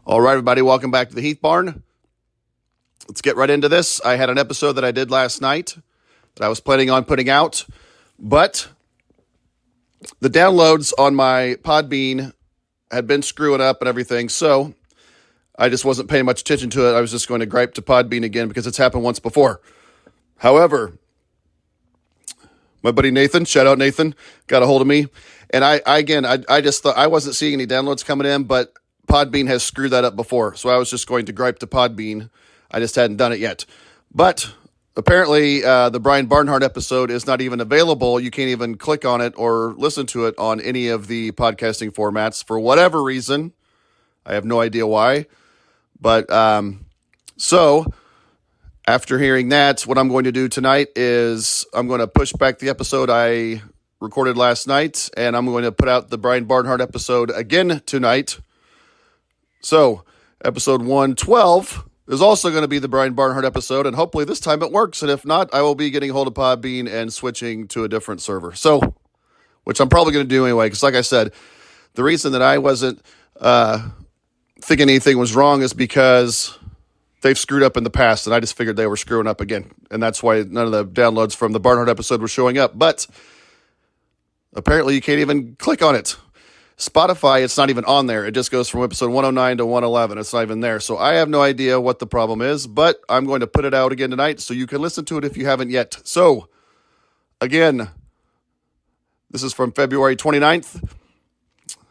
All right, everybody, welcome back to the Heath Barn. Let's get right into this. I had an episode that I did last night that I was planning on putting out, but the downloads on my Podbean had been screwing up and everything, so I just wasn't paying much attention to it. I was just going to gripe to Podbean again because it's happened once before. However, my buddy Nathan, shout out Nathan, got a hold of me, and I just thought I wasn't seeing any downloads coming in, but Podbean has screwed that up before, so I was just going to gripe to Podbean. I just hadn't done it yet. But apparently the Brian Barnhart episode is not even available. You can't even click on it or listen to it on any of the podcasting formats for whatever reason. I have no idea why. But so after hearing that, what I'm going to do tonight is I'm going to push back the episode I recorded last night, and I'm going to put out the Brian Barnhart episode again tonight. So, episode 112 is also going to be the Brian Barnhart episode, and hopefully this time it works. And if not, I will be getting a hold of Podbean and switching to a different server. So, which I'm probably going to do anyway, because like I said, the reason that I wasn't thinking anything was wrong is because they've screwed up in the past, and I just figured they were screwing up again. And that's why none of the downloads from the Barnhart episode were showing up. But apparently you can't even click on it. Spotify, it's not even on there. It just goes from episode 109 to 111. It's not even there. So I have no idea what the problem is, but I'm going to put it out again tonight so you can listen to it if you haven't yet. So, again, this is from February 29th.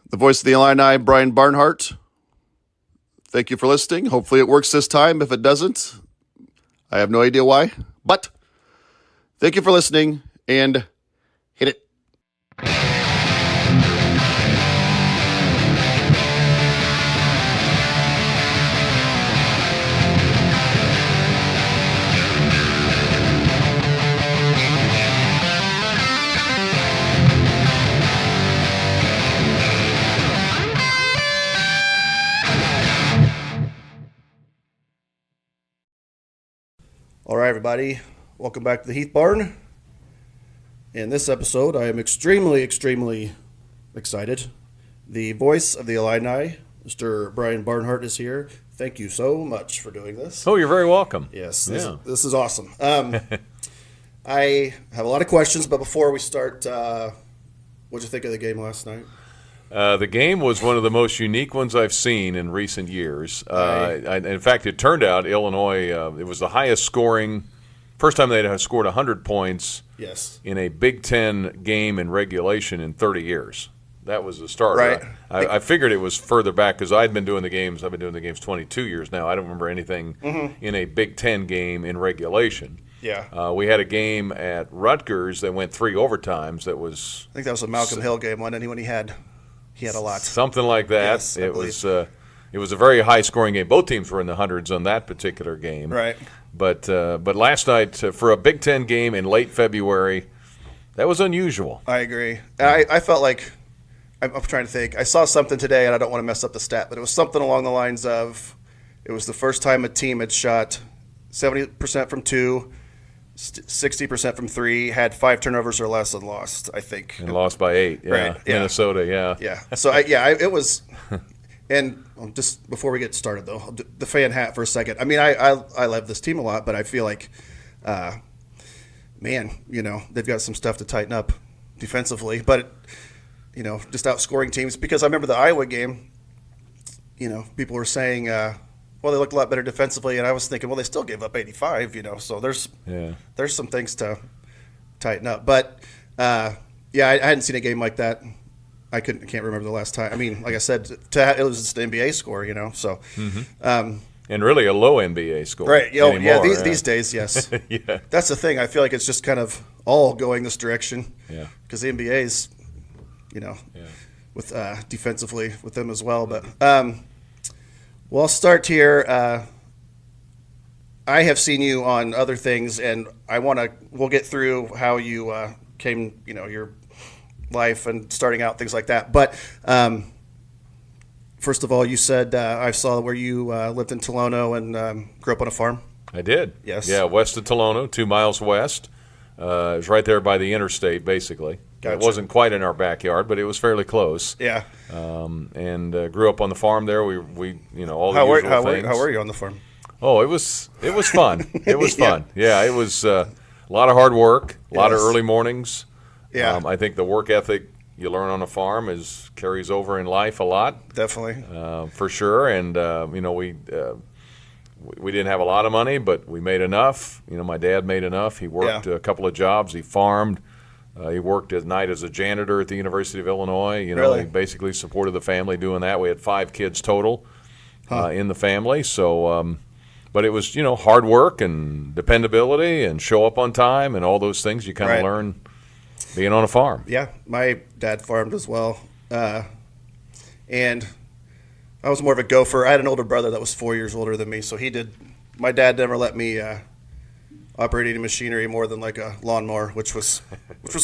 The voice of the Illini, Brian Barnhart. Thank you for listening. Hopefully it works this time. If it doesn't, I have no idea why. But thank you for listening, and hit it. All right, everybody. Welcome back to the Heath Barn. In this episode, I am extremely excited. The voice of the Illini, Mr. Brian Barnhart, is here. Thank you so much for doing this. Oh, you're very welcome. Yes, this is awesome. I have a lot of questions, but before we start, what'd you think of the game last night? The game was one of the most unique ones I've seen in recent years. In fact, it turned out Illinois, it was the highest scoring, first time they had scored 100 points in a Big Ten game in regulation in 30 years. That was the start. Right. I figured it was further back because I've been doing the games 22 years now. I don't remember anything in a Big Ten game in regulation. Yeah. We had a game at Rutgers that went 3 overtimes that was... I think that was a Malcolm Hill game, wasn't it? When he had a lot. Something like that. Yes, it was a very high-scoring game. Both teams were in the hundreds on that particular game. Right. But last night, for a Big Ten game in late February, that was unusual. I agree. I felt like, I'm trying to think, I saw something today, and I don't want to mess up the stat, but it was something along the lines of, it was the first time a team had shot 70% from 2, 60% from 3, had 5 turnovers or less, and lost, I think. And lost by 8, yeah. Right, yeah. Minnesota, yeah. Yeah. So, it was – and just before we get started, though, the fan hat for a second. I mean, I love this team a lot, but I feel like, man, they've got some stuff to tighten up defensively. But, just outscoring teams. Because I remember the Iowa game, people were saying well, they looked a lot better defensively, and I was thinking, well, they still gave up 85, so there's some things to tighten up. But, I hadn't seen a game like that. I can't remember the last time. I mean, like I said, it was just an NBA score, so. And really a low NBA score. Right, these days, yes. Yeah. That's the thing. I feel like it's just kind of all going this direction. Yeah. Because the NBA's, with defensively with them as well. But I'll start here. I have seen you on other things, and we'll get through how you came, your life and starting out, things like that. But first of all, you said I saw where you lived in Tolono and grew up on a farm. I did. Yes. Yeah, west of Tolono, 2 miles west. It was right there by the interstate, basically. Gotcha. It wasn't quite in our backyard, but it was fairly close. Yeah. And grew up on the farm there. We all the usual things. How were you on the farm? Oh, it was fun. It was fun. Yeah, it was a lot of hard work, a lot of early mornings. Yeah. I think the work ethic you learn on a farm carries over in life a lot. Definitely. For sure. And we didn't have a lot of money, but we made enough. My dad made enough. He worked a couple of jobs. He farmed. He worked at night as a janitor at the University of Illinois. Really? He basically supported the family doing that. We had 5 kids total in the family. So, but it was, hard work and dependability and show up on time and all those things you kind of learn being on a farm. Yeah, my dad farmed as well. And I was more of a gopher. I had an older brother that was 4 years older than me, so my dad never let me operate any machinery more than like a lawnmower, which was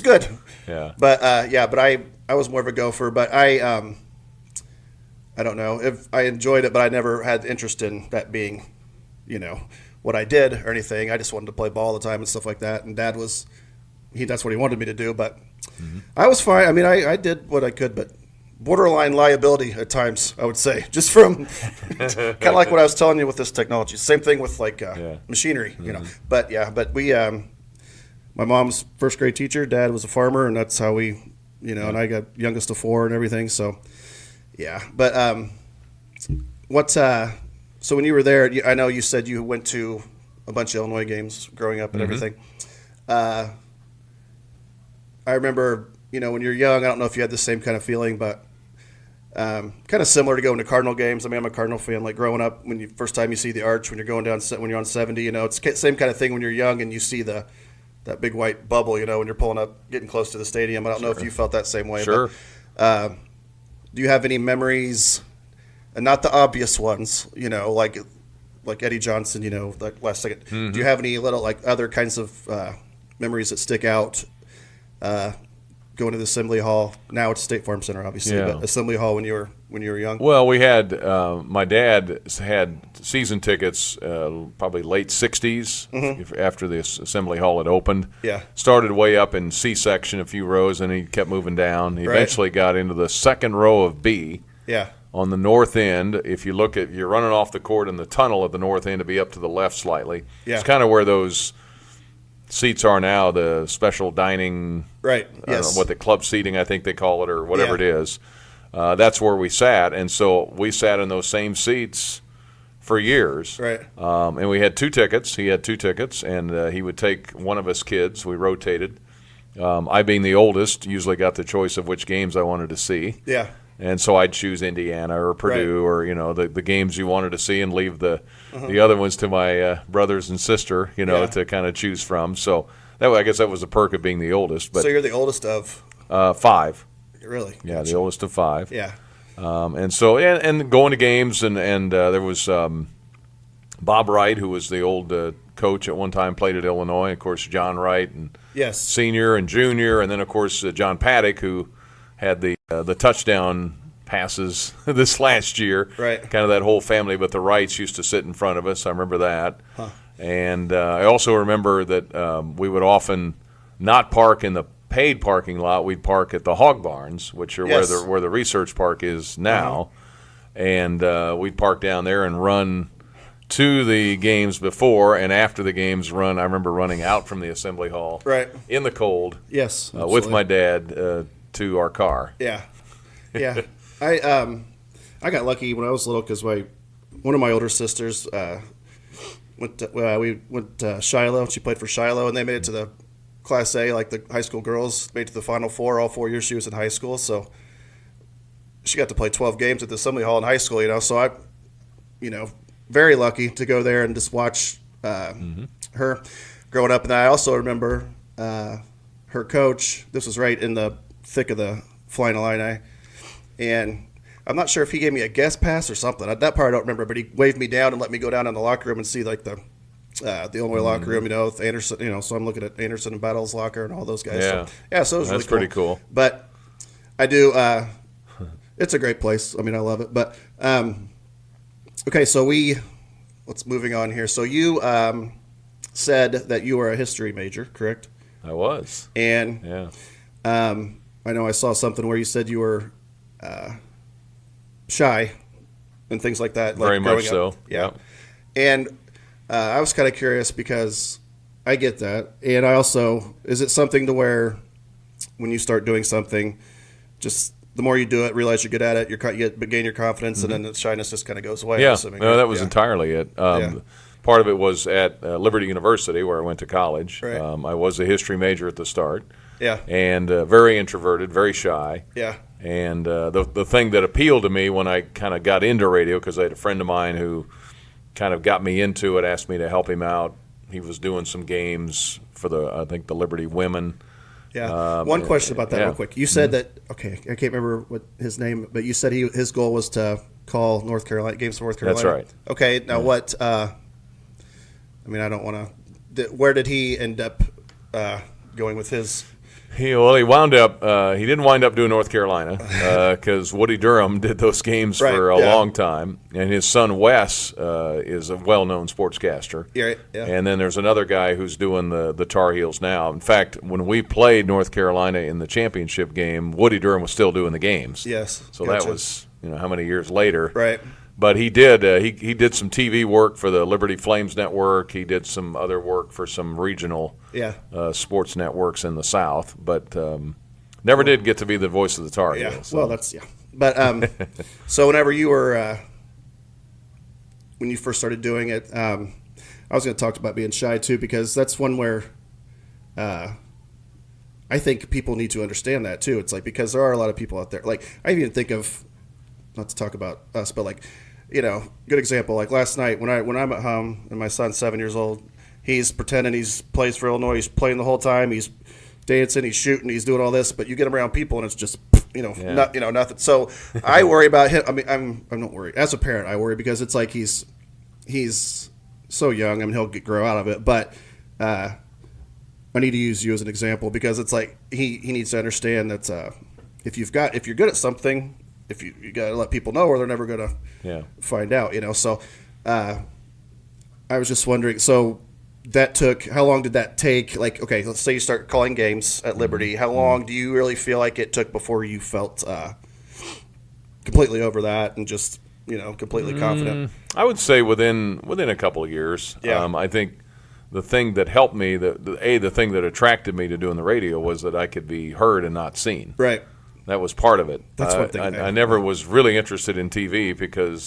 good. Yeah. But I was more of a gopher. But I don't know if I enjoyed it, but I never had interest in that being, what I did or anything. I just wanted to play ball all the time and stuff like that. And Dad that's what he wanted me to do. But I was fine. I mean, I did what I could, but borderline liability at times, I would say, just from kind of like what I was telling you with this technology. Same thing with like machinery, But we, my mom's first grade teacher, Dad was a farmer, and that's how we, and I got youngest of 4 and everything. So, yeah. But so when you were there, I know you said you went to a bunch of Illinois games growing up and everything. I remember, when you're young, I don't know if you had the same kind of feeling, but kind of similar to going to Cardinal games. I mean, I'm a Cardinal fan. Like growing up, first time you see the arch when you're going down, when you're on 70, it's the same kind of thing when you're young and you see that big white bubble, when you're pulling up, getting close to the stadium. I don't know if you felt that same way. Sure. But, do you have any memories, and not the obvious ones, like Eddie Johnson, like last second. Do you have any little like other kinds of memories that stick out? Going to the Assembly Hall. Now it's State Farm Center, obviously, but Assembly Hall when you were young. Well, we had my dad had season tickets, probably late '60s, after the Assembly Hall had opened. Yeah, started way up in C section, a few rows, and he kept moving down. He eventually got into the second row of B. Yeah. On the north end, if you look at, you're running off the court in the tunnel at the north end to be up to the left slightly. Yeah. It's kind of where those seats are now, the special dining, right? I don't know what the club seating, I think they call it, or whatever it is. That's where we sat, and so we sat in those same seats for years. Right. And we had 2 tickets. He had 2 tickets, and he would take one of us kids. We rotated. I, being the oldest, usually got the choice of which games I wanted to see. Yeah. And so I'd choose Indiana or Purdue or, the games you wanted to see and leave the other ones to my brothers and sister, to kind of choose from. So I guess that was a perk of being the oldest. But so you're the oldest of? 5. Really? Yeah, the oldest of 5. Yeah. And so and going to games, and there was Bob Wright, who was the old coach at one time, played at Illinois. Of course, John Wright, and senior and junior, and then, of course, John Paddock, who had the touchdown passes this last year. Right. Kind of that whole family, but the Wrights used to sit in front of us. I remember that. Huh. And I also remember that we would often not park in the paid parking lot. We'd park at the hog barns, which are where the research park is now. And we'd park down there and run to the games before and after the games run. I remember running out from the Assembly Hall in the cold with my dad to our car. Yeah. I got lucky when I was little because one of my older sisters went to Shiloh. She played for Shiloh, and they made it to the Class A, like the high school girls made it to the Final Four all 4 years she was in high school. So she got to play 12 games at the Assembly Hall in high school. So I, very lucky to go there and just watch her growing up. And I also remember her coach. This was right in the thick of the Flying Illini, and I'm not sure if he gave me a guest pass or something. That part I don't remember, but he waved me down and let me go down in the locker room and see like the Illinois locker room, with Anderson, so I'm looking at Anderson and Battle's locker and all those guys. Yeah, so it was that's really pretty cool. But I do, it's a great place. I mean, I love it. But okay, so let's moving on here. So you said that you were a history major, correct? I was. And I know I saw something where you said you were shy and things like that. Very much so. Yeah. And I was kind of curious because I get that. And I also, is it something to where when you start doing something, just the more you do it, realize you're good at it, you gain your confidence, and then the shyness just kind of goes away? Yeah, no, that was entirely it. Part of it was at Liberty University, where I went to college. Right. I was a history major at the start. Yeah. And very introverted, very shy. Yeah. And the thing that appealed to me when I kind of got into radio, because I had a friend of mine who kind of got me into it, asked me to help him out. He was doing some games for the Liberty women. Yeah. One question about that real quick. You said that, okay, I can't remember what his name, but you said his goal was to call North Carolina games for North Carolina. That's right. Okay, now what, I don't want to, where did he end up going with his? He wound up. He didn't wind up doing North Carolina because Woody Durham did those games for a long time, and his son Wes is a well-known sportscaster. Yeah. And then there's another guy who's doing the Tar Heels now. In fact, when we played North Carolina in the championship game, Woody Durham was still doing the games. Yes. So that was how many years later. Right. But he did. He did some TV work for the Liberty Flames Network. He did some other work for some regional sports networks in the South. But never did get to be the voice of the Tar Heels. Yeah. So. Well, that's But so whenever you were when you first started doing it, I was going to talk about being shy too, because that's one where I think people need to understand that too. It's like, because there are a lot of people out there. Like, I even think of, not to talk about us, but like, good example. Like last night when I'm at home and my son's 7 years old, he's pretending he's plays for Illinois. He's playing the whole time. He's dancing. He's shooting. He's doing all this. But you get him around people and it's just nothing. So I worry about him. I mean, I'm not worried as a parent. I worry because it's like he's so young. I mean, he'll grow out of it. But I need to use you as an example because it's like he needs to understand that if you're good at something. If you got to let people know, or they're never going to find out, So I was just wondering. So how long did that take? Like, okay, let's say you start calling games at Liberty. How long do you really feel like it took before you felt completely over that and just completely confident? I would say within a couple of years. Yeah. I think the thing that helped me, the thing that attracted me to doing the radio was that I could be heard and not seen. Right. That was part of it. That's one thing. I never was really interested in TV because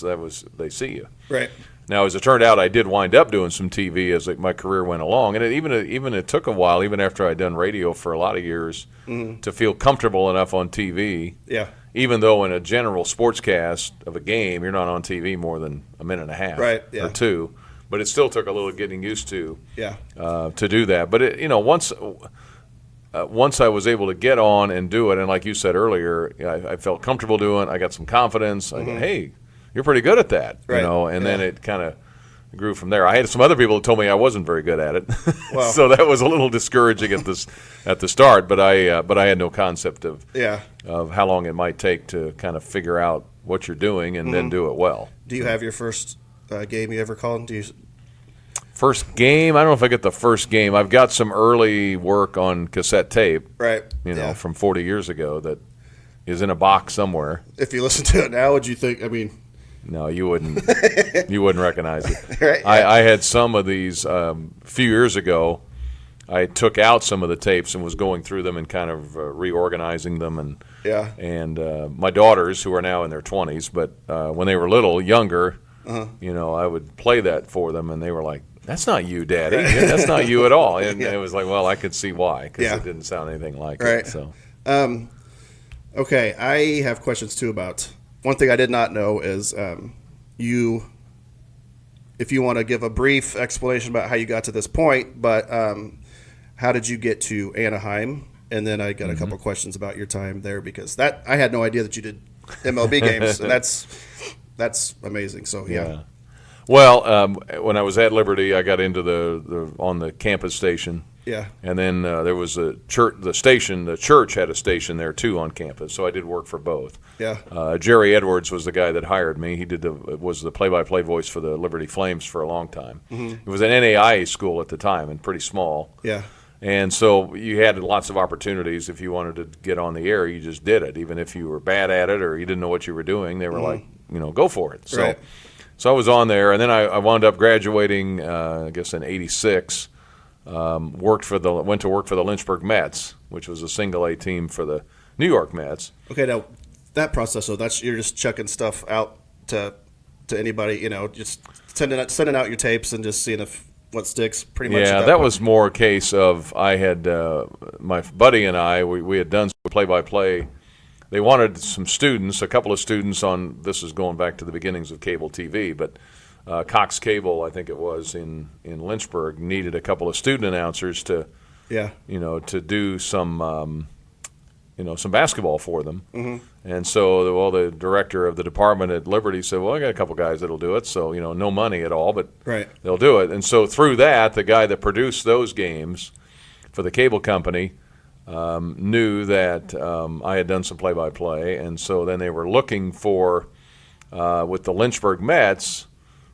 they see you. Right. Now, as it turned out, I did wind up doing some TV as my career went along, and it took a while, even after I'd done radio for a lot of years, to feel comfortable enough on TV. Yeah. Even though in a general sportscast of a game, you're not on TV more than a minute and a half or two, but it still took a little getting used to. Yeah. To do that, but once I was able to get on and do it, and like you said earlier, I felt comfortable doing it. I got some confidence. I go, hey, you're pretty good at that, and then it kind of grew from there. I had some other people who told me I wasn't very good at it, wow. So that was a little discouraging at the start. But I had no concept of how long it might take to kind of figure out what you're doing and then do it well. Do you have your first game you ever called? First game? I don't know if I get the first game. I've got some early work on cassette tape, right? From 40 years ago that is in a box somewhere. If you listen to it now, would you think? I mean, no, you wouldn't. You wouldn't recognize it. Right? I had some of these a few years ago. I took out some of the tapes and was going through them and kind of reorganizing them, and my daughters, who are now in their 20s, but when they were younger, I would play that for them, and they were like, "That's not you, Daddy. That's not you at all." And it was like, well, I could see why, because it didn't sound anything like it. So, okay, I have questions too about one thing I did not know is if you want to give a brief explanation about how you got to this point, but how did you get to Anaheim? And then I got a couple questions about your time there, because that I had no idea that you did MLB games, and that's amazing. So yeah. Well, when I was at Liberty, I got into the on the campus station. Yeah. And then there was a church. The church had a station there too on campus, so I did work for both. Yeah. Jerry Edwards was the guy that hired me. He was the play-by-play voice for the Liberty Flames for a long time. Mm-hmm. It was an NAIA school at the time and pretty small. Yeah. And so you had lots of opportunities. If you wanted to get on the air, you just did it. Even if you were bad at it or you didn't know what you were doing, they were like, go for it. So, Right. so I was on there, and then I wound up graduating, I guess in '86. Went to work for the Lynchburg Mets, which was a single A team for the New York Mets. Okay, now that process, so you're just chucking stuff out to anybody, just sending out your tapes and just seeing if what sticks. Pretty much. Yeah, that was more a case of I had my buddy and I we had done some play-by-play. They wanted some students, a couple of students on. This is going back to the beginnings of cable TV, but Cox Cable, I think it was in Lynchburg, needed a couple of student announcers to to do some some basketball for them. Mm-hmm. And so, the director of the department at Liberty said, well, I got a couple guys that'll do it. So, no money at all, but they'll do it. And so through that, the guy that produced those games for the cable company knew that I had done some play-by-play. And so then they were looking for, with the Lynchburg Mets,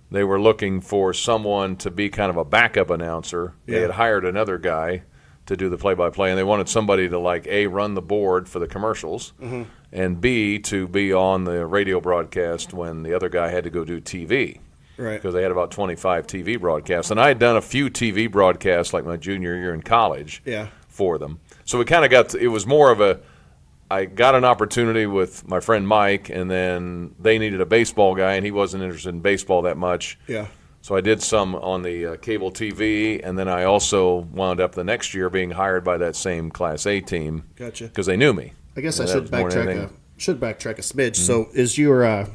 they were looking for someone to be kind of a backup announcer. They had hired another guy to do the play-by-play, and they wanted somebody to, like, A, run the board for the commercials, and B, to be on the radio broadcast when the other guy had to go do TV. Right. Because they had about 25 TV broadcasts. And I had done a few TV broadcasts, like my junior year in college, for them. So we kind of got it was more of I got an opportunity with my friend Mike, and then they needed a baseball guy, and he wasn't interested in baseball that much. Yeah. So I did some on the cable TV, and then I also wound up the next year being hired by that same Class A team. Gotcha. Because they knew me. I guess I should backtrack a smidge. Mm-hmm. So is your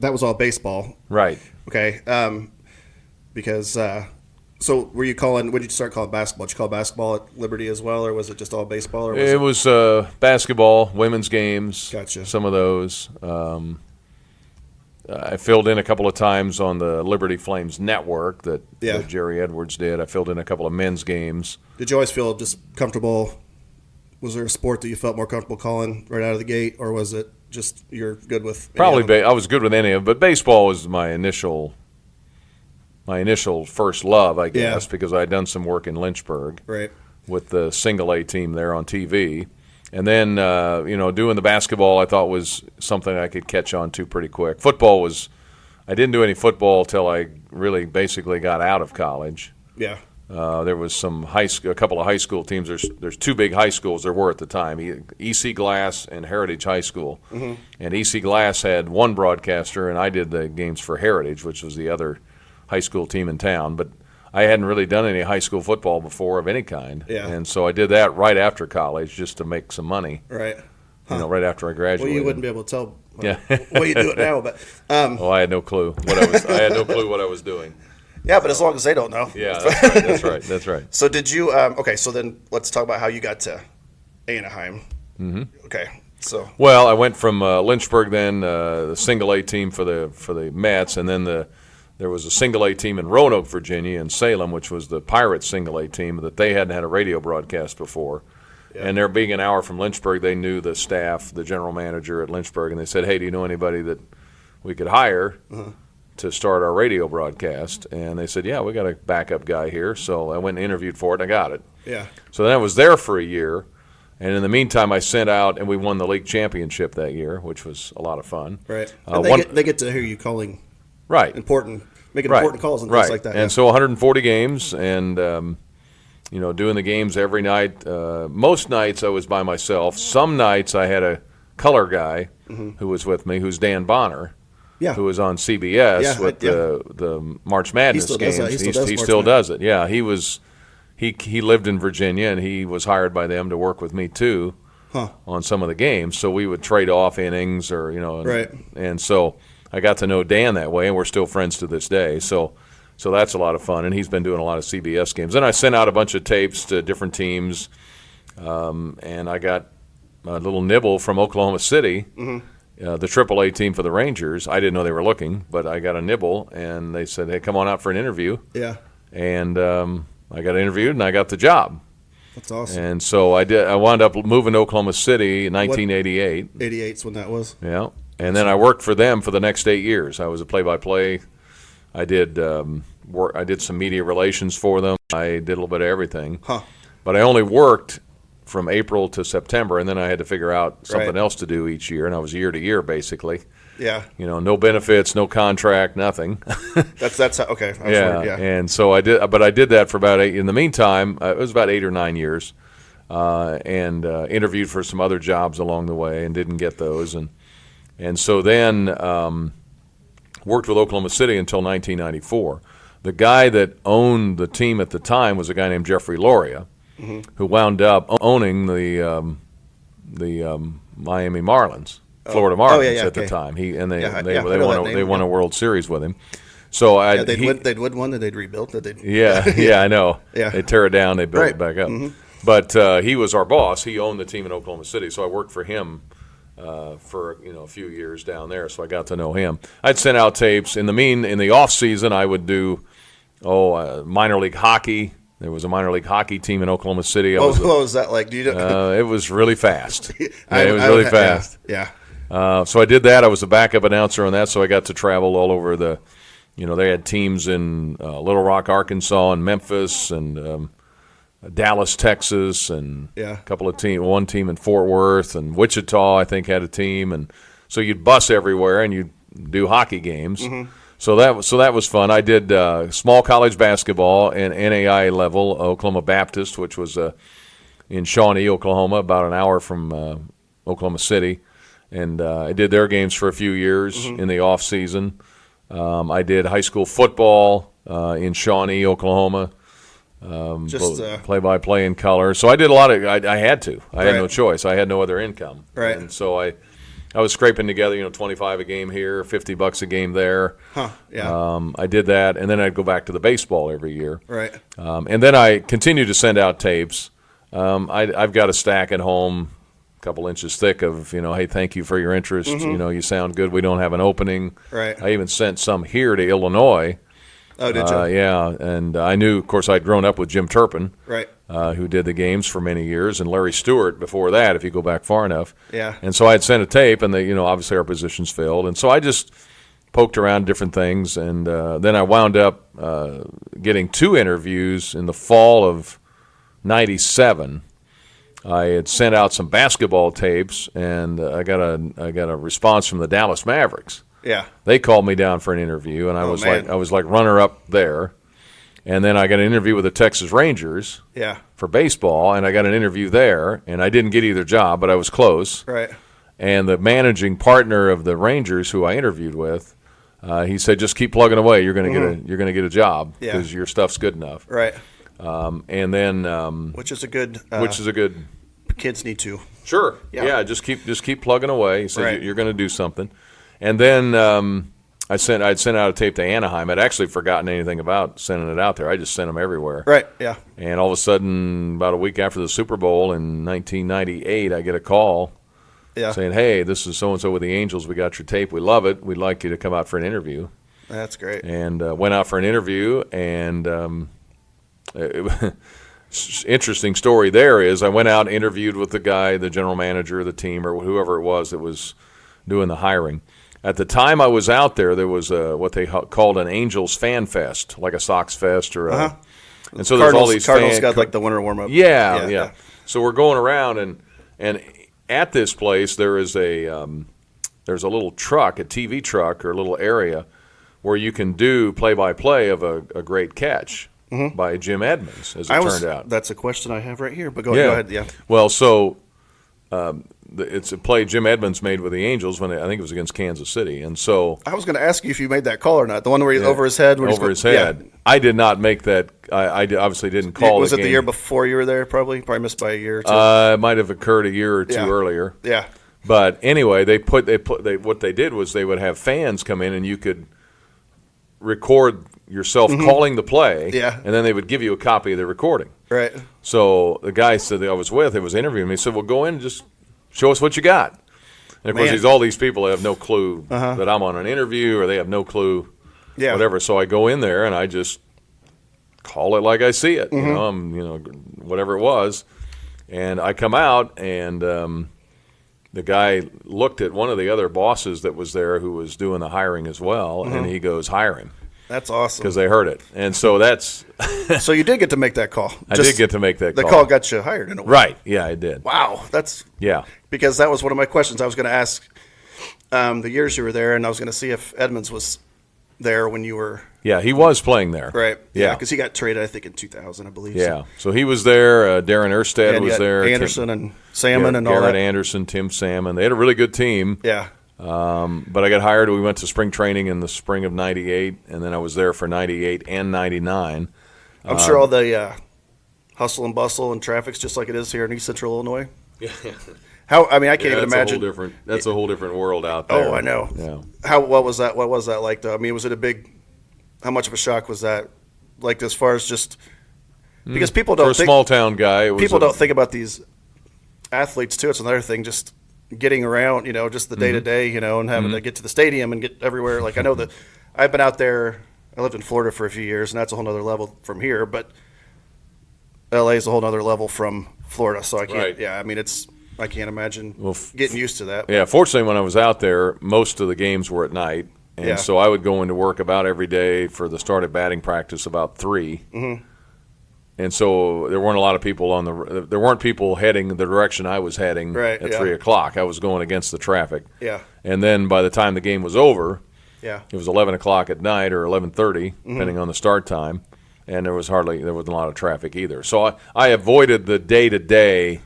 that was all baseball, right? Okay. Because so were you calling? When did you start calling basketball? Did you call basketball at Liberty as well, or was it just all baseball? Or it was basketball, women's games. Gotcha. Some of those. I filled in a couple of times on the Liberty Flames network that Jerry Edwards did. I filled in a couple of men's games. Did you always feel just comfortable? Was there a sport that you felt more comfortable calling right out of the gate, or was it just you're good with? Probably I was good with any of them, but baseball was my initial first love, I guess, because I had done some work in Lynchburg with the single A team there on TV. And then, doing the basketball I thought was something I could catch on to pretty quick. Football I didn't do any football till I really basically got out of college. Yeah. There was a couple of high school teams. There's two big high schools there were at the time, EC Glass and Heritage High School. Mm-hmm. And EC Glass had one broadcaster, and I did the games for Heritage, which was the other high school team in town. But I hadn't really done any high school football before of any kind. Yeah. And so I did that right after college just to make some money. Right. Right after I graduated. Well, you wouldn't be able to tell what you do it now, but I had no clue what I was doing. Yeah, but as long as they don't know. Yeah, that's right. So did you okay, so then let's talk about how you got to Anaheim. Mm-hmm. Okay. So well, I went from Lynchburg then, the single A team for the Mets, and then there was a single A team in Roanoke, Virginia, in Salem, which was the Pirates single A team that they hadn't had a radio broadcast before. Yeah. And there being an hour from Lynchburg, they knew the staff, the general manager at Lynchburg, and they said, hey, do you know anybody that we could hire to start our radio broadcast? And they said, yeah, we got a backup guy here. So I went and interviewed for it, and I got it. Yeah. So then I was there for a year. And in the meantime, I sent out, and we won the league championship that year, which was a lot of fun. Right. They get to hear you calling making important calls and things like that. And so 140 games, and doing the games every night. Most nights I was by myself. Some nights I had a color guy who was with me, who's Dan Bonner, who was on CBS with the March Madness games. He still does it. Yeah, he was. He lived in Virginia, and he was hired by them to work with me too on some of the games. So we would trade off innings, and so I got to know Dan that way, and we're still friends to this day. So that's a lot of fun, and he's been doing a lot of CBS games. Then I sent out a bunch of tapes to different teams, and I got a little nibble from Oklahoma City, the AAA team for the Rangers. I didn't know they were looking, but I got a nibble, and they said, hey, come on out for an interview. Yeah. And I got interviewed, and I got the job. That's awesome. And so I wound up moving to Oklahoma City in 1988. 88's when that was. Yeah. And then I worked for them for the next 8 years. I was a play-by-play. I did I did some media relations for them. I did a little bit of everything. Huh. But I only worked from April to September, and then I had to figure out something else to do each year, and I was year to year basically. Yeah. No benefits, no contract, nothing. That's okay. Yeah. And so I did that for about 8. In the meantime, it was about 8 or 9 years, and interviewed for some other jobs along the way and didn't get those, and so then worked with Oklahoma City until 1994. The guy that owned the team at the time was a guy named Jeffrey Loria, who wound up owning the Miami Marlins. Florida Marlins at the time. They won a World Series with him. So they'd win one, and they'd rebuild it. I know. Yeah. They tear it down, they build it back up. But he was our boss. He owned the team in Oklahoma City, so I worked for him for a few years down there. So I got to know him. I'd send out tapes in the off season. I would do minor league hockey. There was a minor league hockey team in Oklahoma City. What was that like? It was really fast. It was really fast. Yeah. So I did that. I was a backup announcer on that, so I got to travel all over they had teams in Little Rock, Arkansas, and Memphis, and Dallas, Texas, and a couple of one team in Fort Worth, and Wichita, I think, had a team. And so you'd bus everywhere, and you'd do hockey games. So that was fun. I did small college basketball and NAIA level, Oklahoma Baptist, which was in Shawnee, Oklahoma, about an hour from Oklahoma City. And I did their games for a few years in the off season. I did high school football in Shawnee, Oklahoma. Play-by-play in color. So I did a lot of. I had to. I had no choice. I had no other income. Right. And so I was scraping together, $25 a game here, $50 a game there. Huh. Yeah. I did that, and then I'd go back to the baseball every year. Right. And then I continued to send out tapes. I've got a stack at home, couple inches thick of, hey, thank you for your interest. You sound good. We don't have an opening. Right. I even sent some here to Illinois. Oh, did you? Yeah, and I knew, of course, I'd grown up with Jim Turpin, right, who did the games for many years, and Larry Stewart before that, if you go back far enough. Yeah. And so I'd sent a tape, and they, obviously our positions filled, and so I just poked around different things, and then I wound up getting 2 interviews in the fall of '97. I had sent out some basketball tapes, and I got a response from the Dallas Mavericks. Yeah. They called me down for an interview, and I was like runner up there. And then I got an interview with the Texas Rangers for baseball, and I got an interview there, and I didn't get either job, but I was close. Right. And the managing partner of the Rangers, who I interviewed with, he said, "Just keep plugging away. You're going to get a job because your stuff's good enough." Right. And then which is a good. Kids need to. Sure. Yeah. Just keep plugging away. He said you're going to do something. And then I'd sent out a tape to Anaheim. I'd actually forgotten anything about sending it out there. I just sent them everywhere. Right, yeah. And all of a sudden, about a week after the Super Bowl in 1998, I get a call saying, "Hey, this is so-and-so with the Angels. We got your tape. We love it. We'd like you to come out for an interview." That's great. And went out for an interview, and interesting story there is I went out and interviewed with the guy, the general manager of the team, or whoever it was that was doing the hiring. At the time I was out there, there was what they called an Angels Fan Fest, like a Sox Fest or and so there's all these Cardinals got like the winter warm up. Yeah. So we're going around and at this place there is there's a little truck, a TV truck or a little area where you can do play-by-play of a great catch by Jim Edmonds, as it turned out. That's a question I have right here, but go ahead. Yeah. Well, so it's a play Jim Edmonds made with the Angels when I think it was against Kansas City, and so I was going to ask you if you made that call or not. The one where he's over his head. Over his head. Yeah. I did not make that. I obviously didn't call. Was it the year before you were there? Probably missed by a year or two. It might have occurred a year or two earlier. Yeah. But anyway, what they did was they would have fans come in and you could record yourself calling the play, and then they would give you a copy of the recording. Right. So the guy that I was with, who was interviewing me, said, "Well, go in and just show us what you got." And of course, all these people have no clue that I'm on an interview, or they have no clue, whatever. So I go in there and I just call it like I see it, whatever it was. And I come out, and the guy looked at one of the other bosses that was there, who was doing the hiring as well, and he goes, "Hire him." That's awesome. because they heard it. And so that's So you did get to make that call. I did get to make that the call. The call got you hired in a way. Right. Yeah, I did. Wow. That's Yeah. because that was one of my questions. I was going to ask the years you were there, and I was going to see if Edmonds was there when you were. Yeah, he was playing there. Right. Yeah. Because he got traded, I think, in 2000, I believe. Yeah. So he was there. Darren Erstad And was there. Anderson and Salmon and all Garrett that. Anderson, Tim Salmon. They had a really good team. Yeah. But I got hired. We went to spring training in the spring of '98, and then I was there for '98 and '99. I'm sure all the hustle and bustle and traffic's just like it is here in East Central Illinois. Yeah. How? I mean, I can't even that's imagine. That's a whole different world out there. Oh, I know. Yeah. What was that? What was that like, though? I mean, was it a big? How much of a shock was that? Like, as far as just because people don't For a think, small town guy, it was people don't think about these athletes too. It's another thing, just getting around, just the day to day, and having to get to the stadium and get everywhere. Like I know that I've been out there. I lived in Florida for a few years, and that's a whole other level from here. But LA is a whole other level from Florida, so I can't. Right. Yeah, I mean, I can't imagine getting used to that. Yeah, fortunately, when I was out there, most of the games were at night, and so I would go into work about every day for the start of batting practice about 3. Mm-hmm. And so there weren't a lot of people there weren't people heading the direction I was heading at 3 o'clock. I was going against the traffic. Yeah. And then by the time the game was over, it was 11 o'clock at night or 11:30, depending on the start time, and there wasn't a lot of traffic either. So I avoided the day-to-day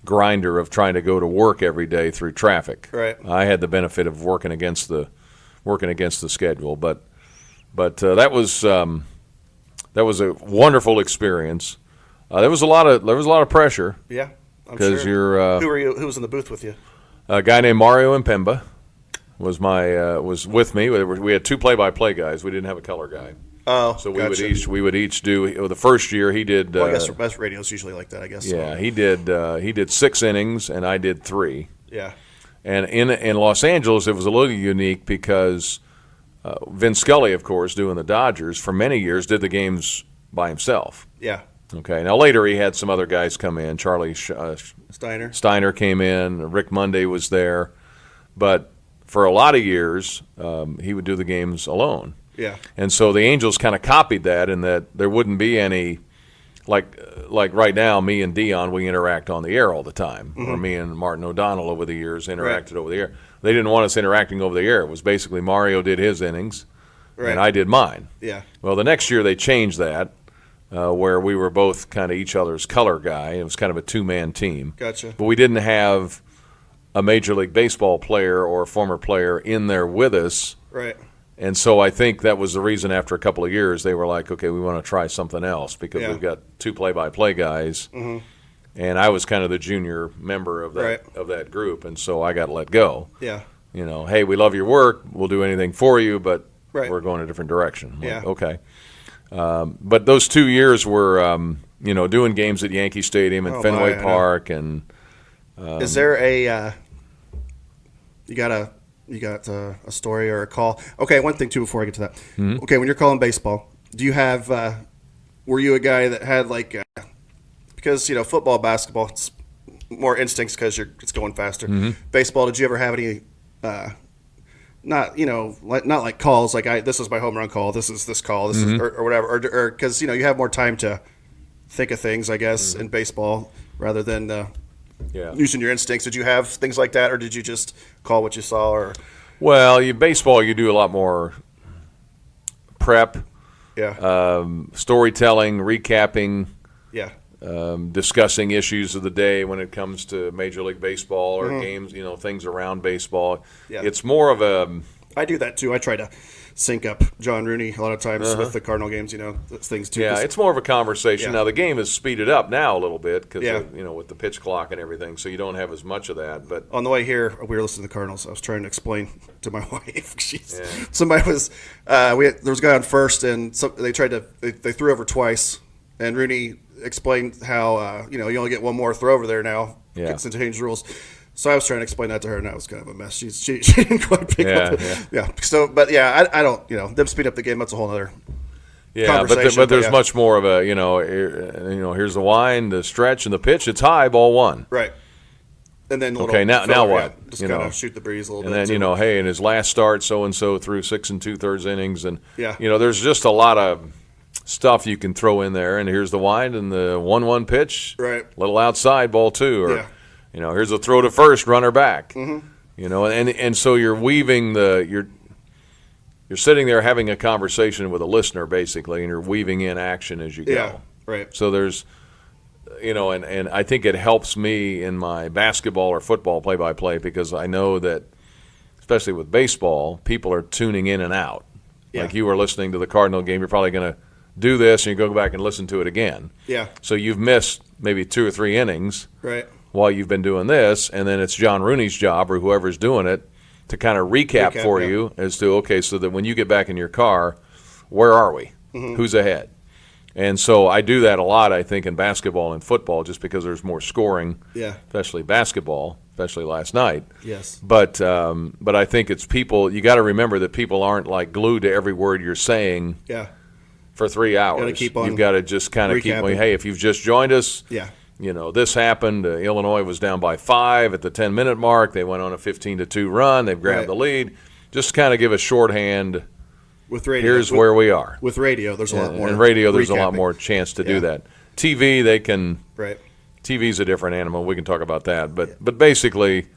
grinder of trying to go to work every day through traffic. Right. I had the benefit of working against the schedule, but that was a wonderful experience. There was a lot of pressure. Yeah, because sure. Who was in the booth with you? A guy named Mario Impemba was with me. We had 2 play-by-play guys. We didn't have a color guy. Oh, so gotcha. we would each do the first year. He did. Well, I guess best radio's usually like that. I guess. Yeah, he did 6 innings, and I did 3. Yeah. And in Los Angeles, it was a little unique because Vin Scully, of course, doing the Dodgers for many years, did the games by himself. Yeah. Okay. Now later he had some other guys come in. Charlie Steiner came in. Rick Monday was there, but for a lot of years he would do the games alone. Yeah. And so the Angels kind of copied that in that there wouldn't be any, like right now, me and Dion, we interact on the air all the time, or me and Martin O'Donnell over the years interacted over the air. They didn't want us interacting over the air. It was basically Mario did his innings, and I did mine. Yeah. Well, the next year they changed that, where we were both kind of each other's color guy. It was kind of a 2-man team. Gotcha. But we didn't have a Major League Baseball player or a former player in there with us. Right. And so I think that was the reason after a couple of years they were like, okay, we want to try something else because we've got 2 play-by-play guys. Mm-hmm. And I was kind of the junior member of that group, and so I got let go. Yeah. Hey, we love your work. We'll do anything for you, but we're going a different direction. I'm like, okay. But those 2 years were, doing games at Yankee Stadium and Fenway Park. And is there a you got a story or a call? Okay, one thing too before I get to that. Mm-hmm. Okay, when you're calling baseball, do you have? Were you a guy that had because football, basketball, it's more instincts because it's going faster. Mm-hmm. Baseball, did you ever have any? Not like calls like this is my home run call. This is this call. This is or whatever. Or because you have more time to think of things, I guess, in baseball rather than using your instincts. Did you have things like that, or did you just call what you saw? Or baseball, you do a lot more prep, storytelling, recapping, discussing issues of the day when it comes to Major League Baseball or games, things around baseball. Yeah. It's more of a. I do that too. I try to sync up John Rooney a lot of times with the Cardinal games, things too. Yeah, it's more of a conversation. Now the game is speeded up now a little bit because with the pitch clock and everything, so you don't have as much of that. But on the way here, we were listening to the Cardinals. I was trying to explain to my wife. Somebody was there was a guy on first, and they threw over twice, and Rooney explained how you only get one more throw over there now since they changed rules. So I was trying to explain that to her, and that was kind of a mess. She didn't quite pick up. So, but I don't. Them speed up the game. That's a whole other conversation. But there's much more of a here's the wind, the stretch, and the pitch. It's high, ball 1. Right. And then okay, now what? Just kind of shoot the breeze a little bit. And then, hey, in his last start, so-and-so threw 6 2/3 innings. And, yeah. There's just a lot of stuff you can throw in there. And here's the wind and the 1-1 pitch. Right. Little outside, ball 2. Or, here's a throw to first, runner back. And so you're weaving you're sitting there having a conversation with a listener, basically, and you're weaving in action as you go. Yeah, right. So there's – and I think it helps me in my basketball or football play-by-play because I know that, especially with baseball, people are tuning in and out. Yeah. Like you were listening to the Cardinal game, you're probably going to do this and you go back and listen to it again. Yeah. So you've missed maybe 2 or 3 innings right. while you've been doing this, and then it's John Rooney's job or whoever's doing it to kind of recap for you as to, okay, so that when you get back in your car, where are we? Who's ahead? And so I do that a lot, I think, in basketball and football just because there's more scoring, especially basketball, especially last night. Yes. But I think it's people – you got to remember that people aren't like glued to every word you're saying for 3 hours. You've got to just kind of keep – hey, if you've just joined us, this happened. Illinois was down by 5 at the 10-minute mark. They went on a 15-2 run. They've grabbed the lead. Just kind of give a shorthand – with radio, here's where we are. With radio, there's a lot more. And radio, there's a lot more chance to do that. TV, they can. Right. TV's a different animal. We can talk about that. But basically,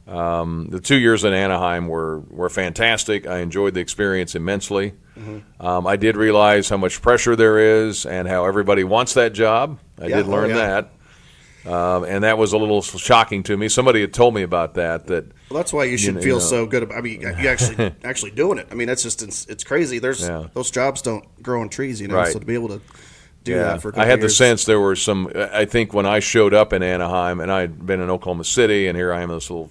the 2 years in Anaheim were fantastic. I enjoyed the experience immensely. I did realize how much pressure there is and how everybody wants that job. I did learn that. And that was a little shocking to me. Somebody had told me about that. Well, that's why you should feel so good about. I mean, you actually doing it. I mean, that's just it's crazy. Those jobs don't grow on trees, Right. So to be able to do that for a couple I had years. the sense there were some. I think when I showed up in Anaheim, and I had been in Oklahoma City, and here I am, this little,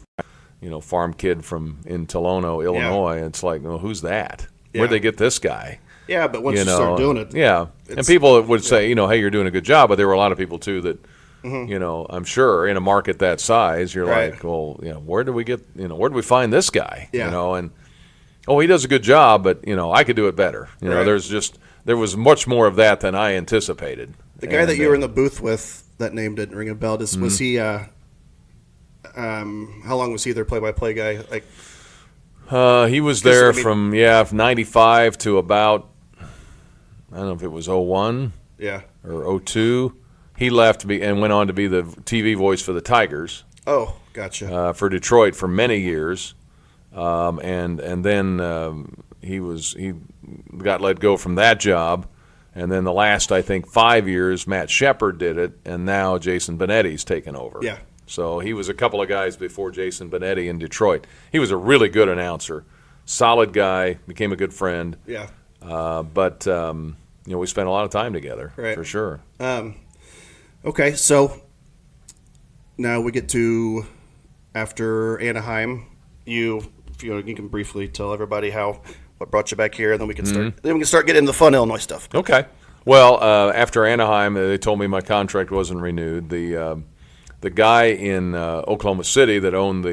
farm kid in Tolono, Illinois. And it's like, well, who''s that? Where'd they get this guy? Yeah, but once you start doing it, and people would say, hey, you're doing a good job, but there were a lot of people too that. I'm sure in a market that size, you're like, well, where do we get, where do we find this guy? And he does a good job, but I could do it better. There was much more of that than I anticipated. The guy that you were in the booth with, that name didn't ring a bell. Was he? How long was he their play-by-play guy? He was there from 95 to about, I don't know if it was 01 or 02. He left and went on to be the TV voice for the Tigers. Oh, gotcha. For Detroit for many years, and then he got let go from that job, and then the last I think 5 years Matt Shepard did it, and now Jason Benetti's taken over. Yeah. So he was a couple of guys before Jason Benetti in Detroit. He was a really good announcer, solid guy, became a good friend. Yeah. But we spent a lot of time together for sure. Okay, so now we get to after Anaheim. You can briefly tell everybody what brought you back here, and then we can start. Then we can start getting into the fun Illinois stuff. Okay. Well, after Anaheim, they told me my contract wasn't renewed. The guy in Oklahoma City that owned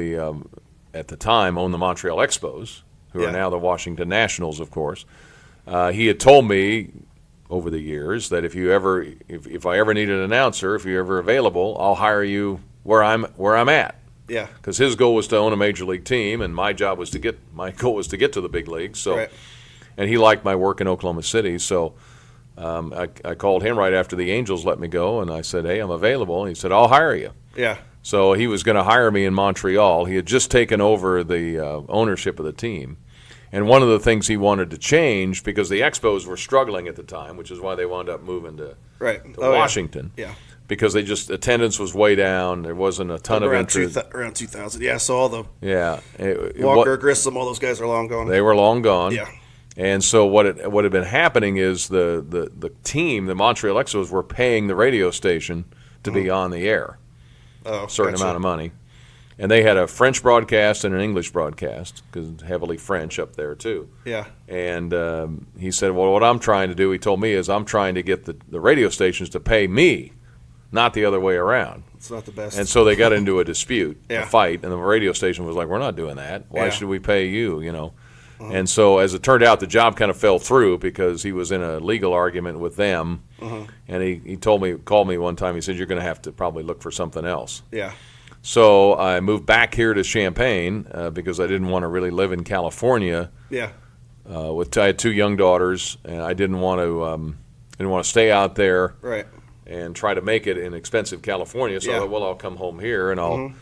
at the time owned the Montreal Expos, who are now the Washington Nationals, of course. He had told me over the years that if I ever need an announcer, if you're ever available, I'll hire you where I'm at. Yeah. Because his goal was to own a major league team, and my goal was to get to the big leagues. So, and he liked my work in Oklahoma City, so I called him right after the Angels let me go, and I said, "Hey, I'm available." And he said, "I'll hire you." Yeah. So he was going to hire me in Montreal. He had just taken over the ownership of the team. And one of the things he wanted to change, because the Expos were struggling at the time, which is why they wound up moving to Washington. Yeah. Because attendance was way down. There wasn't a ton of interest. Around 2000. Yeah, so all the Walker, Grissom, all those guys are long gone. They were long gone. Yeah. And so what had been happening is the team, the Montreal Expos, were paying the radio station to be on the air. Oh, a certain amount of money. And they had a French broadcast and an English broadcast, because heavily French up there too. Yeah. And he said, well, what I'm trying to do, he told me, is I'm trying to get the radio stations to pay me, not the other way around. It's not the best. And so they got into a dispute, a fight, and the radio station was like, we're not doing that. Why should we pay you, And so as it turned out, the job kind of fell through because he was in a legal argument with them. And he called me one time, he said, you're going to have to probably look for something else. Yeah. So I moved back here to Champaign because I didn't want to really live in California. Yeah. I had 2 young daughters, and I didn't want to stay out there Right. and try to make it in expensive California. So I thought, well, I'll come home here and I'll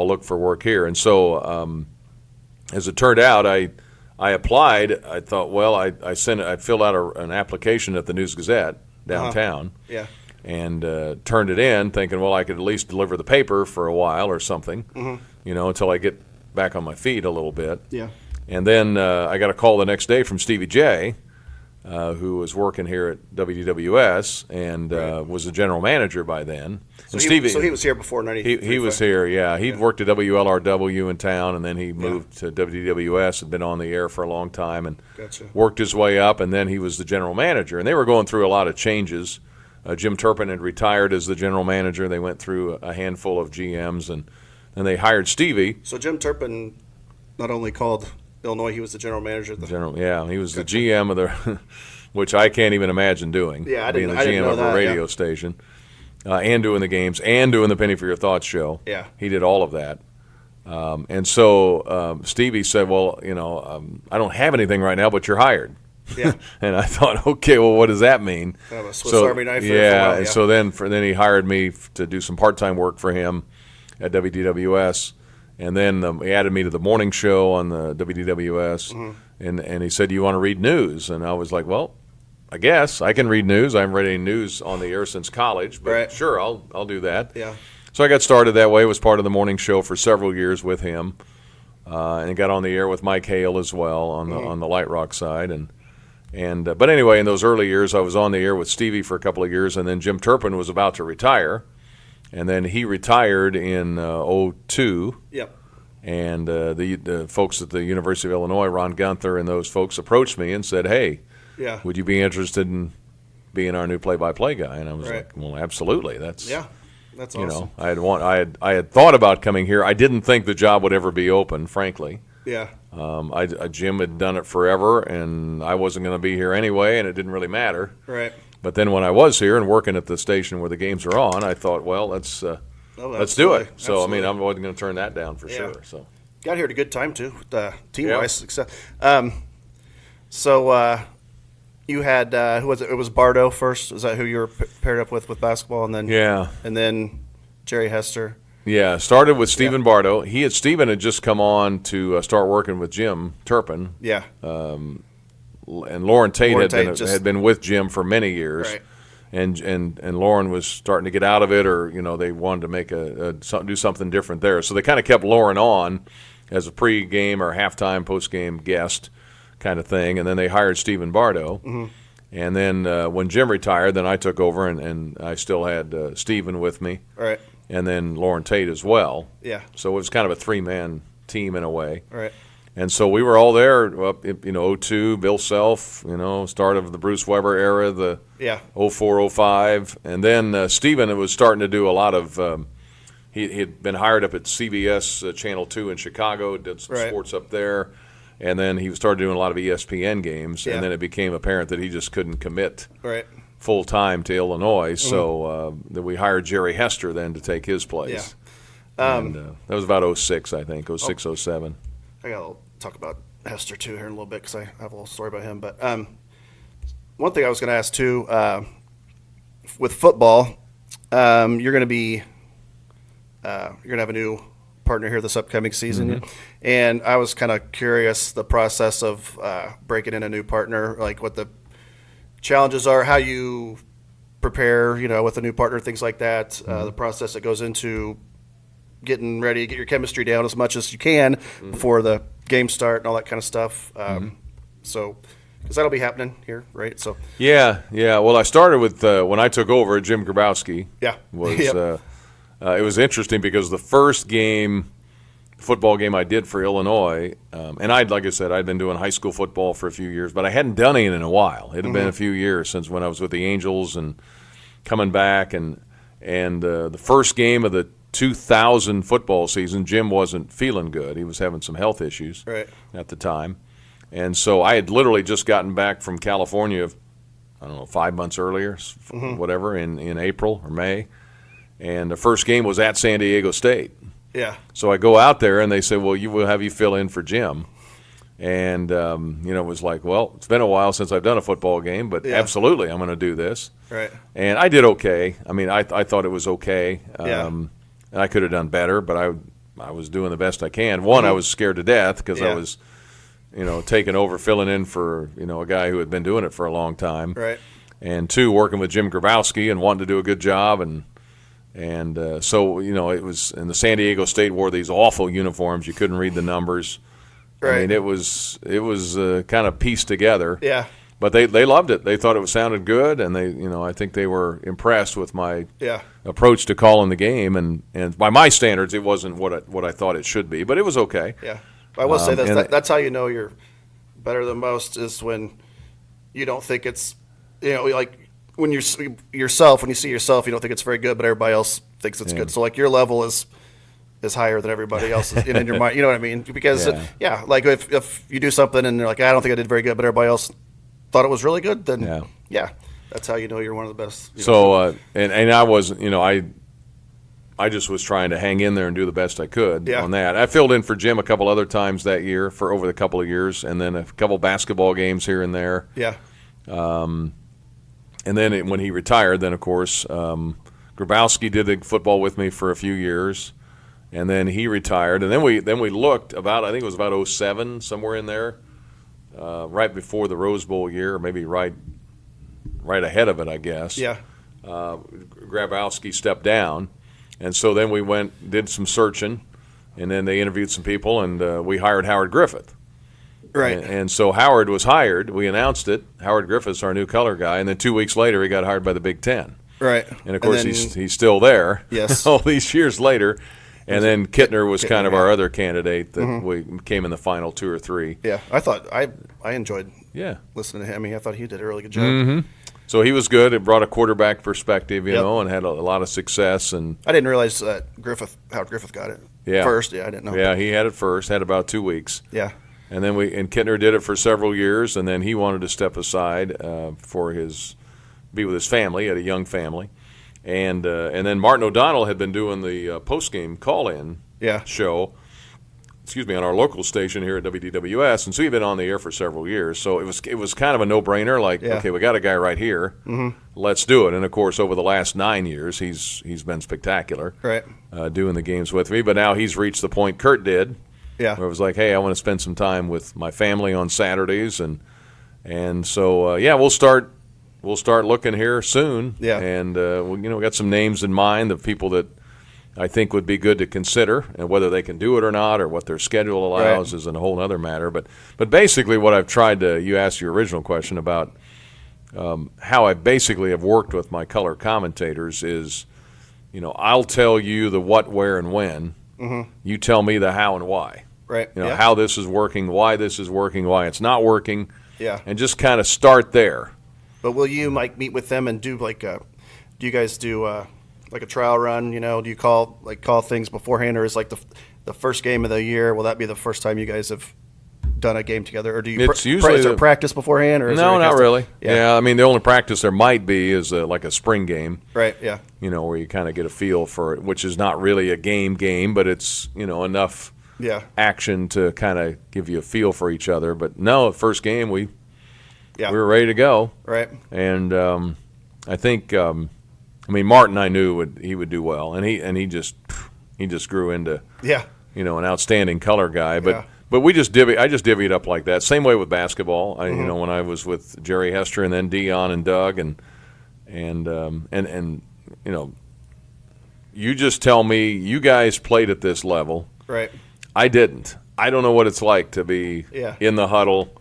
look for work here. And so as it turned out, I applied. I thought, well, I filled out an application at the News Gazette downtown. Yeah. And turned it in, thinking, well, I could at least deliver the paper for a while or something, until I get back on my feet a little bit. Yeah. And then I got a call the next day from Stevie J, who was working here at WDWS and was the general manager by then. So he was here before 93. He was here, yeah. He'd worked at WLRW in town, and then he moved to WDWS, had been on the air for a long time, and worked his way up, and then he was the general manager. And they were going through a lot of changes. Jim Turpin had retired as the general manager. They went through a handful of GMs, and then they hired Stevie. So Jim Turpin not only called Illinois, he was the general manager. He was the GM of the, which I can't even imagine doing. Yeah, I being didn't. the I didn't GM know of that, a radio station, and doing the games, and doing the Penny for Your Thoughts show. Yeah, he did all of that. And so Stevie said, "Well, I don't have anything right now, but you're hired." Yeah. And I thought, okay, well, what does that mean? Kind of a Swiss Army knife. Yeah. And so then he hired me to do some part-time work for him at WDWS, and then he added me to the morning show on the WDWS, and he said, "You want to read news?" And I was like, "Well, I guess I can read news. I haven't read any news on the air since college, but sure, I'll do that." Yeah. So I got started that way. Was part of the morning show for several years with him, and got on the air with Mike Hale as well on the Light Rock side, but anyway, in those early years, I was on the air with Stevie for a couple of years, and then Jim Turpin was about to retire, and then he retired in '02. Yep. And the folks at the University of Illinois, Ron Gunther and those folks, approached me and said, "Hey, would you be interested in being our new play-by-play guy?" And I was like, "Well, absolutely. That's awesome." I had thought about coming here. I didn't think the job would ever be open, frankly. Yeah. Jim had done it forever, and I wasn't going to be here anyway, and it didn't really matter. Right. But then when I was here and working at the station where the games are on, I thought, well, let's do it. So, I wasn't going to turn that down for sure. So got here at a good time, too, team-wise success. So you had, who was it? It was Bardo first. Is that who you were paired up with basketball? And then Jerry Hester. Yeah, started with Stephen Bardo. Stephen had just come on to start working with Jim Turpin. Yeah. And Lauren Tate had been with Jim for many years. Right. And Lauren was starting to get out of it, or they wanted to make do something different there. So they kind of kept Lauren on as a pre-game or halftime, post-game guest kind of thing, and then they hired Stephen Bardo. Mm-hmm. And then when Jim retired, then I took over, and I still had Stephen with me. Right. And then Lauren Tate as well. Yeah. So it was kind of a 3-man team in a way. Right. And so we were all there, 02, Bill Self, start of the Bruce Weber era, the 04, 05. And then Stephen was starting to do a lot of he had been hired up at CBS Channel 2 in Chicago, did some sports up there. And then he started doing a lot of ESPN games. And then it became apparent that he just couldn't commit full time to Illinois, so then we hired Jerry Hester then to take his place. Yeah. And that was about 06, I think, 06, 07. I got to talk about Hester too here in a little bit because I have a little story about him. But one thing I was going to ask too, with football, you're going to have a new partner here this upcoming season, and I was kind of curious the process of breaking in a new partner, like what the challenges are, how you prepare, with a new partner, things like that, the process that goes into getting ready, get your chemistry down as much as you can before the game start and all that kind of stuff. So, because that'll be happening here, right? So yeah. Well, I started with when I took over, Jim Grabowski. Yeah, was it was interesting because the first football game I did for Illinois, and like I said, I'd been doing high school football for a few years, but I hadn't done it in a while. It had been a few years since when I was with the Angels and coming back, and the first game of the 2000 football season, Jim wasn't feeling good. He was having some health issues at the time, and so I had literally just gotten back from California, 5 months earlier, whatever, in April or May, and the first game was at San Diego State. Yeah. So I go out there, and they say, well, we'll have you fill in for Jim. And, it was like, well, it's been a while since I've done a football game, but absolutely I'm going to do this. Right. And I did okay. I mean, I thought it was okay. And I could have done better, but I was doing the best I can. One, I was scared to death because I was, taking over, filling in for, a guy who had been doing it for a long time. Right. And two, working with Jim Grabowski and wanting to do a good job. And so, it was – and the San Diego State wore these awful uniforms. You couldn't read the numbers. Right. I mean, it was kind of pieced together. Yeah. But they loved it. They thought it sounded good, and I think they were impressed with my approach to calling the game. And by my standards, it wasn't what I thought it should be, but it was okay. Yeah. I will say this. That's how you know you're better than most is when you don't think it's, like when you're yourself, when you see yourself, you don't think it's very good, but everybody else thinks it's good. So, like, your level is higher than everybody else's in your mind. You know what I mean? Because, like if you do something and they're like, I don't think I did very good, but everybody else thought it was really good, then, that's how you know you're one of the best. So, and I wasn't, I just was trying to hang in there and do the best I could on that. I filled in for Jim a couple other times that year for over the couple of years, and then a couple basketball games here and there. Yeah. And then when he retired, then, of course, Grabowski did the football with me for a few years. And then he retired, and then we looked about, I think it was about 07, somewhere in there, right before the Rose Bowl year, or maybe right ahead of it, I guess. Yeah. Grabowski stepped down, and so then we did some searching, and then they interviewed some people, and we hired Howard Griffith. Right. And so Howard was hired. We announced it. Howard Griffith's our new color guy, and then 2 weeks later he got hired by the Big Ten. Right. And of course he's still there. Yes. All these years later. And then Kittner was kind of our other candidate that we came in the final 2 or 3. Yeah, I thought I enjoyed listening to him. I thought he did a really good job. Mm-hmm. So he was good. It brought a quarterback perspective, and had a lot of success. And I didn't realize that Howard Griffith got it first. Yeah, I didn't know. Yeah, he had it first. Had about 2 weeks. Yeah. And then Kittner did it for several years, and then he wanted to step aside be with his family. He had a young family. And then Martin O'Donnell had been doing the post-game call-in show, on our local station here at WDWS, and so he'd been on the air for several years. So it was kind of a no-brainer, like, okay, we got a guy right here, let's do it. And of course, over the last 9 years, he's been spectacular, right, doing the games with me. But now he's reached the point Kurt did, where it was like, hey, I want to spend some time with my family on Saturdays, and so we'll start. We'll start looking here soon, and we got some names in mind of people that I think would be good to consider, and whether they can do it or not, or what their schedule allows is a whole other matter. But basically, what I've tried to, you asked your original question about how I basically have worked with my color commentators is, I'll tell you the what, where, and when. Mm-hmm. You tell me the how and why. Right. How this is working, why this is working, why it's not working. Yeah. And just kind of start there. But will you meet with them and do do you guys do like a trial run? Do you call things beforehand, or is like the first game of the year? Will that be the first time you guys have done a game together, or do you is there practice beforehand? Or no, not really. Yeah, I mean the only practice there might be is like a spring game, right? Yeah, where you kind of get a feel for it, which is not really a game, but it's enough action to kind of give you a feel for each other. But no, first game we were ready to go. Right. And I think, Martin, I knew he would do well, and he just grew into an outstanding color guy. But I just divvied up like that. Same way with basketball. When I was with Jerry Hester and then Dion and Doug and you just tell me you guys played at this level. Right. I didn't. I don't know what it's like to be in the huddle.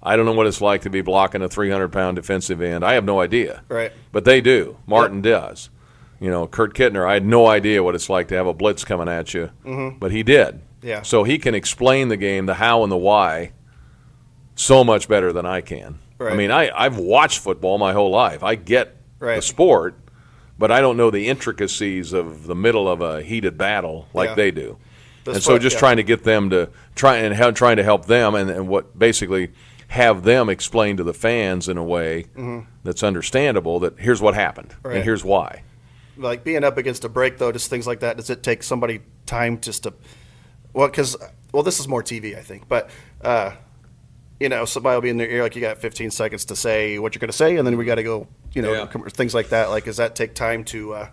I don't know what it's like to be blocking a 300-pound defensive end. I have no idea. Right. But they do. Martin does. Kurt Kittner, I had no idea what it's like to have a blitz coming at you, but he did. Yeah. So he can explain the game, the how and the why, so much better than I can. Right. I've watched football my whole life. I get the sport, but I don't know the intricacies of the middle of a heated battle like they do. So trying to get them to trying to help them and what basically – have them explain to the fans in a way that's understandable that here's what happened and here's why. Like being up against a break, though, just things like that, does it take somebody time just to, because this is more TV, I think, but somebody will be in their ear, like you got 15 seconds to say what you're going to say, and then we got to go, things like that. Like, does that take time to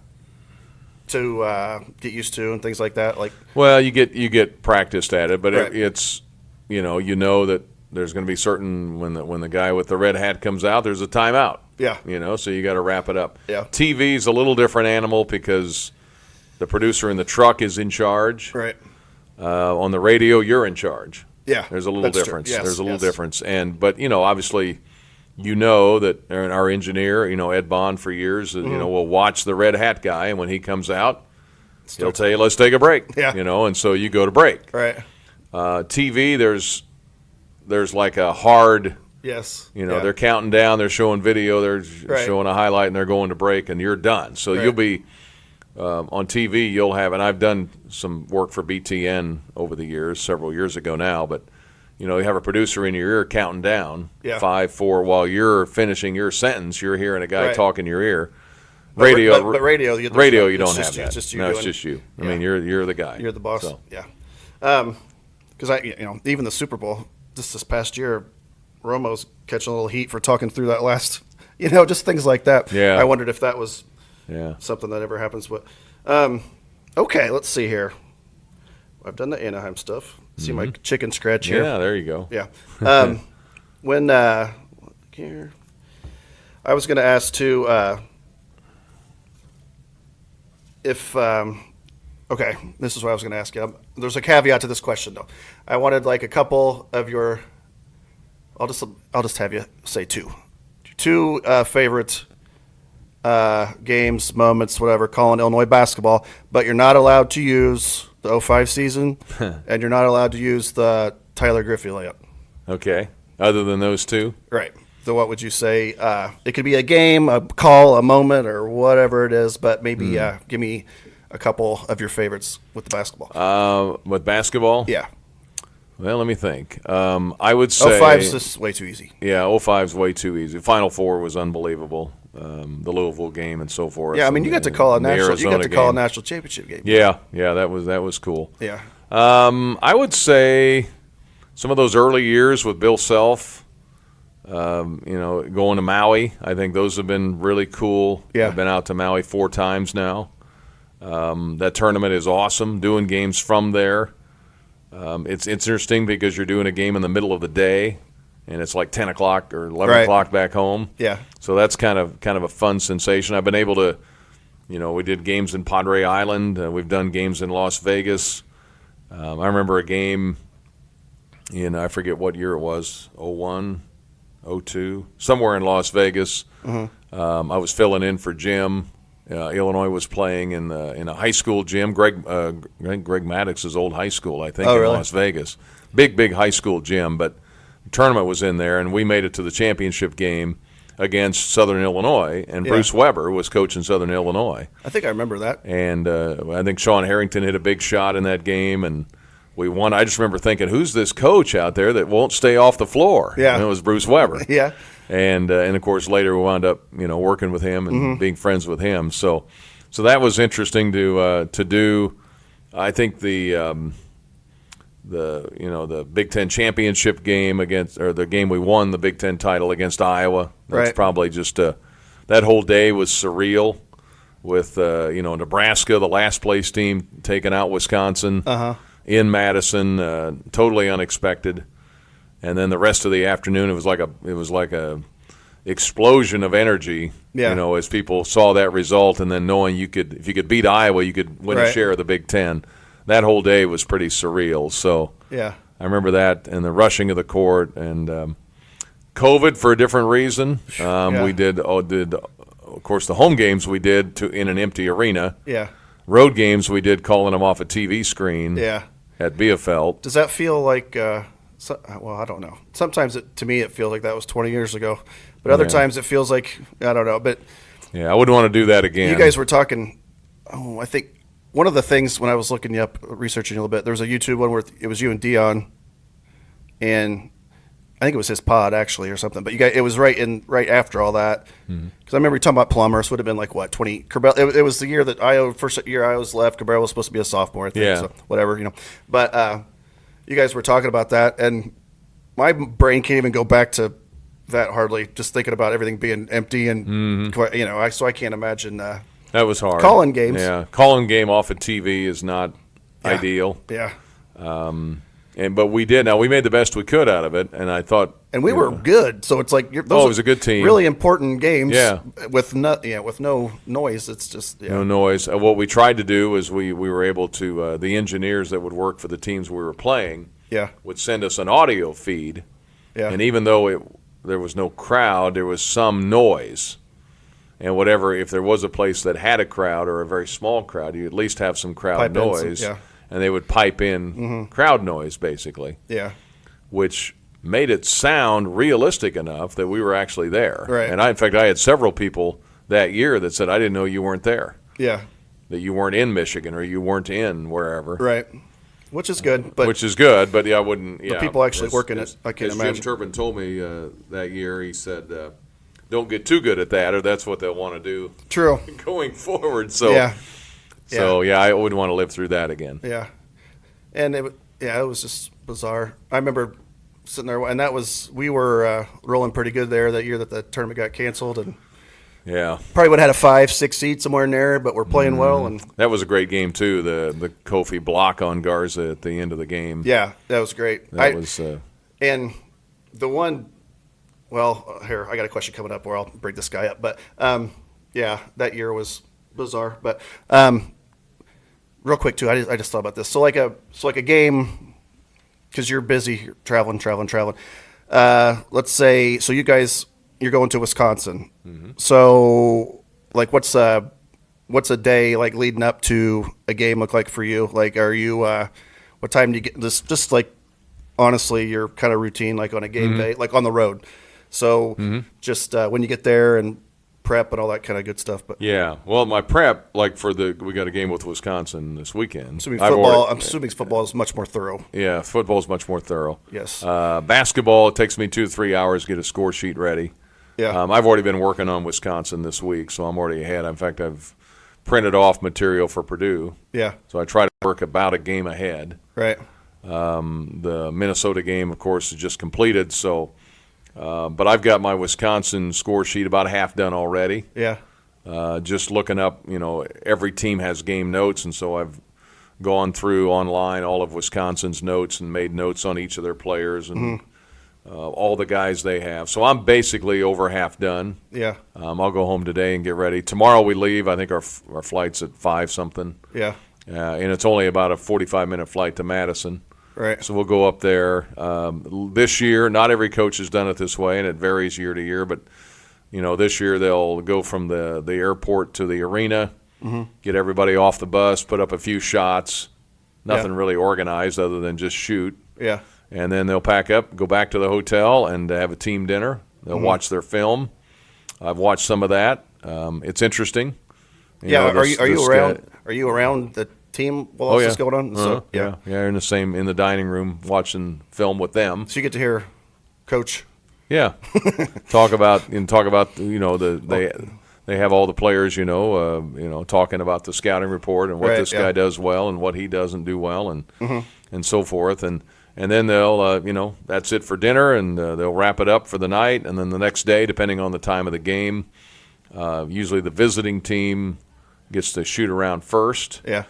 get used to and things like that? Like, well, you get practiced at it, but Right. it's that there's going to be certain when the guy with the red hat comes out, there's a timeout. Yeah. So you got to wrap it up. Yeah. TV's a little different animal because the producer in the truck is in charge. right. On the radio, you're in charge. Yeah, There's a little that's true. difference. Yes, There's a little yes. difference, but obviously, that our engineer, Ed Bond for years, will watch the red hat guy, and when he comes out, he'll tell you, "Let's take a break." Yeah. And so you go to break. Right. TV, there's like a hard, Yes. they're counting down, they're showing video, they're Right. showing a highlight, and they're going to break, and you're done. So Right. you'll be. On TV, you'll have, and I've done some work for BTN over the years, several years ago now, but you have a producer in your ear counting down, Yeah. 5, 4, while you're finishing your sentence, you're hearing a guy Right. talk in your ear. But Radio, radio, you it's don't just have you, that. It's just you no, it's doing- just you. I Yeah. mean, you're the guy. You're the boss. So. Yeah. Because even the Super Bowl this past year, Romo's catching a little heat for talking through that last, just things like that. Yeah. I wondered if that was Yeah. something that ever happens. But okay, let's see here. I've done the Anaheim stuff. See my chicken scratch here. Yeah, there you go. Yeah. When here, I was going to ask too if okay, this is what I was going to ask you. There's a caveat to this question though. I wanted like a couple of your. I'll just have you say two favorite games, moments, whatever, calling Illinois basketball, but you're not allowed to use the 05 season, and you're not allowed to use the Tyler Griffey layup. Okay. Other than those two? Right. So what would you say? It could be a game, a call, a moment, or whatever it is, but maybe give me a couple of your favorites with the basketball. With basketball? Yeah. Well, let me think. I would say 05 is just way too easy. Yeah, 05 is way too easy. Final Four was unbelievable. The Louisville game and so forth. Yeah, I mean, you got to call a national championship game. Yeah, that was cool. Yeah. I would say some of those early years with Bill Self, going to Maui. I think those have been really cool. Yeah. I've been out to Maui 4 times now. That tournament is awesome. Doing games from there. It's interesting because you're doing a game in the middle of the day, and it's like 10 o'clock or 11 Right. o'clock back home. Yeah. So that's kind of a fun sensation. I've been able to, we did games in Padre Island. We've done games in Las Vegas. I remember a game I forget what year it was, 01, 02, somewhere in Las Vegas. I was filling in for Jim. Illinois was playing in a high school gym. Greg Maddox's old high school, I think, in really? Las Vegas. Big high school gym, but the tournament was in there, and we made it to the championship game against Southern Illinois, and Yeah. Bruce Weber was coaching Southern Illinois. I think I remember that. And I think Sean Harrington hit a big shot in that game, and we won. I just remember thinking, who's this coach out there that won't stay off the floor? Yeah. And it was Bruce Weber. Yeah. And of course later we wound up working with him and being friends with him. So that was interesting to do. I think the Big Ten championship game the game we won the Big Ten title against Iowa. That's Right. probably just that whole day was surreal. With Nebraska, the last place team taking out Wisconsin in Madison, totally unexpected. And then the rest of the afternoon, it was like a explosion of energy. Yeah. As people saw that result, and then knowing if you could beat Iowa, you could win a Right. share of the Big Ten. That whole day was pretty surreal. So Yeah. I remember that, and the rushing of the court, and COVID for a different reason. Yeah. We did, of course, the home games we did in an empty arena. Yeah. Road games we did calling them off a TV screen. Yeah. At Bielefeld. Does that feel like? Well, I don't know. Sometimes to me it feels like that was 20 years ago, but other Yeah. times it feels like I don't know. But Yeah, I wouldn't want to do that again. you guys were talking. Oh, I think one of the things when I was looking you up, researching a little bit, there was a YouTube one where it was you and Dion, and I think it was his pod actually or something. But you guys, it was right after all that. Because I remember you talking about Plummer. So it would have been like what 20. It was the year that first year I was left. Cabral was supposed to be a sophomore. I think, Yeah. So whatever, you know. But you guys were talking about that, and my brain can't even go back to that hardly. Just thinking about everything being empty, and you know, so I can't imagine That was hard. calling games. Yeah, calling game off of TV is not ideal. Yeah. But we did. Now we made the best we could out of it, and I thought. And we were good, so it's like those it was a good team. Really important games. Yeah. with no noise. It's just No noise. What we tried to do is we were able to the engineers that would work for the teams we were playing would send us an audio feed, and even though there was no crowd, there was some noise, and whatever. If there was a place that had a crowd or a very small crowd, you at least have some crowd Pipe in noise, some- and they would pipe in crowd noise basically, which made it sound realistic enough that we were actually there. Right. And in fact, I had several people that year that said, I didn't know you weren't there, Yeah. that you weren't in Michigan or you weren't in wherever. Right. Which is good, but Which is good, but I wouldn't. Yeah, people actually working it, I can't as imagine. Jim Turpin told me that year, he said, "Don't get too good at that, or that's what they'll want to do true. going forward." So, Yeah. I wouldn't want to live through that again. Yeah. And it was just bizarre. I remember sitting there, and we were rolling pretty good there that year that the tournament got canceled, and Yeah, probably would have had a 5-6 seed somewhere in there, but we're playing well, and that was a great game too. The Kofi block on Garza at the end of the game. yeah, that was great. That was. And the one, well, here, I got a question coming up where I'll bring this guy up. But, that year was bizarre. But real quick, too, I just thought about this. So like a game, because you're busy you're traveling. Let's say, so you guys, you're going to Wisconsin. So, like, what's a day, like, leading up to a game look like for you? Like, are you, what time do you get this, just like, honestly, your kind of routine, like on a game day, like on the road. So just when you get there and prep and all that kind of good stuff. But Yeah, well, my prep, like we got a game with Wisconsin this weekend. I'm assuming football is much more thorough. Yeah, football is much more thorough. Yes. Basketball, it takes me 2 to 3 hours to get a score sheet ready. Yeah. I've already been working on Wisconsin this week, so I'm already ahead. In fact, I've printed off material for Purdue. Yeah. So I try to work about a game ahead. Right. The Minnesota game, of course, is just completed. So, but I've got my Wisconsin score sheet about half done already. Yeah. Just looking up, every team has game notes, and so I've gone through online all of Wisconsin's notes and made notes on each of their players and all the guys they have. So I'm basically over half done. Yeah. I'll go home today and get ready. Tomorrow we leave. I think our flight's at 5 something. Yeah. And it's only about a 45-minute flight to Madison. Right. So we'll go up there. This year, not every coach has done it this way, and it varies year to year. But this year they'll go from the airport to the arena, get everybody off the bus, put up a few shots. Nothing really organized other than just shoot. Yeah. And then they'll pack up, go back to the hotel, and have a team dinner. They'll watch their film. I've watched some of that. It's interesting. Are you around? Are you around the team while this is going on? So, yeah, in the dining room watching film with them. So you get to hear Coach. Yeah, talk about they have all the players talking about the scouting report and what this guy does well and what he doesn't do well and so forth and then they'll that's it for dinner and they'll wrap it up for the night and then the next day, depending on the time of the game, usually the visiting team gets to shoot around first. Yeah.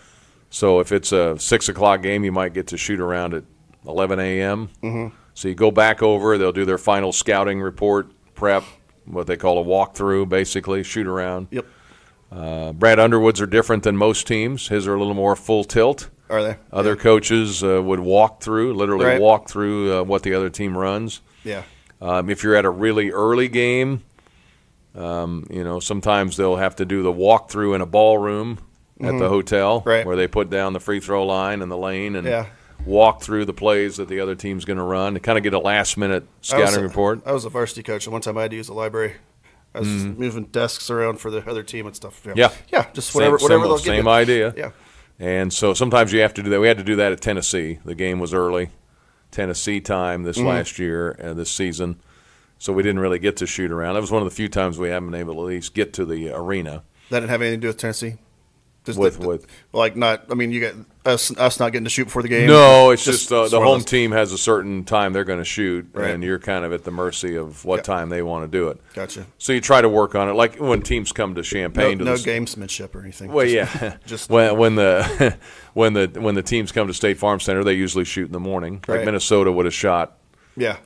So if it's a 6 o'clock game, you might get to shoot around at 11 a.m. So you go back over, they'll do their final scouting report, prep, what they call a walkthrough, basically, shoot around. Yep. Brad Underwood's are different than most teams. His are a little more full tilt. Are they? Other coaches would walk through what the other team runs. Yeah. If you're at a really early game, sometimes they'll have to do the walkthrough in a ballroom at the hotel where they put down the free throw line and the lane and walk through the plays that the other team's going to run to kind of get a last-minute scouting report. I was a varsity coach, and one time I had to use the library. I was moving desks around for the other team and stuff. Yeah. Just whatever they'll give Same you. idea. Yeah. And so sometimes you have to do that. We had to do that at Tennessee. The game was early. Tennessee time this last year, this season. So we didn't really get to shoot around. That was one of the few times we haven't been able to at least get to the arena. That didn't have anything to do with Tennessee? Just with like not, I mean, you got us not getting to shoot before the game? No, it's just the home team has a certain time they're going to shoot, and you're kind of at the mercy of what time they want to do it. Gotcha. So you try to work on it, like when teams come to Champaign. No gamesmanship or anything. Well, just when the when the teams come to State Farm Center, they usually shoot in the morning. Like Minnesota would have shot. Yeah.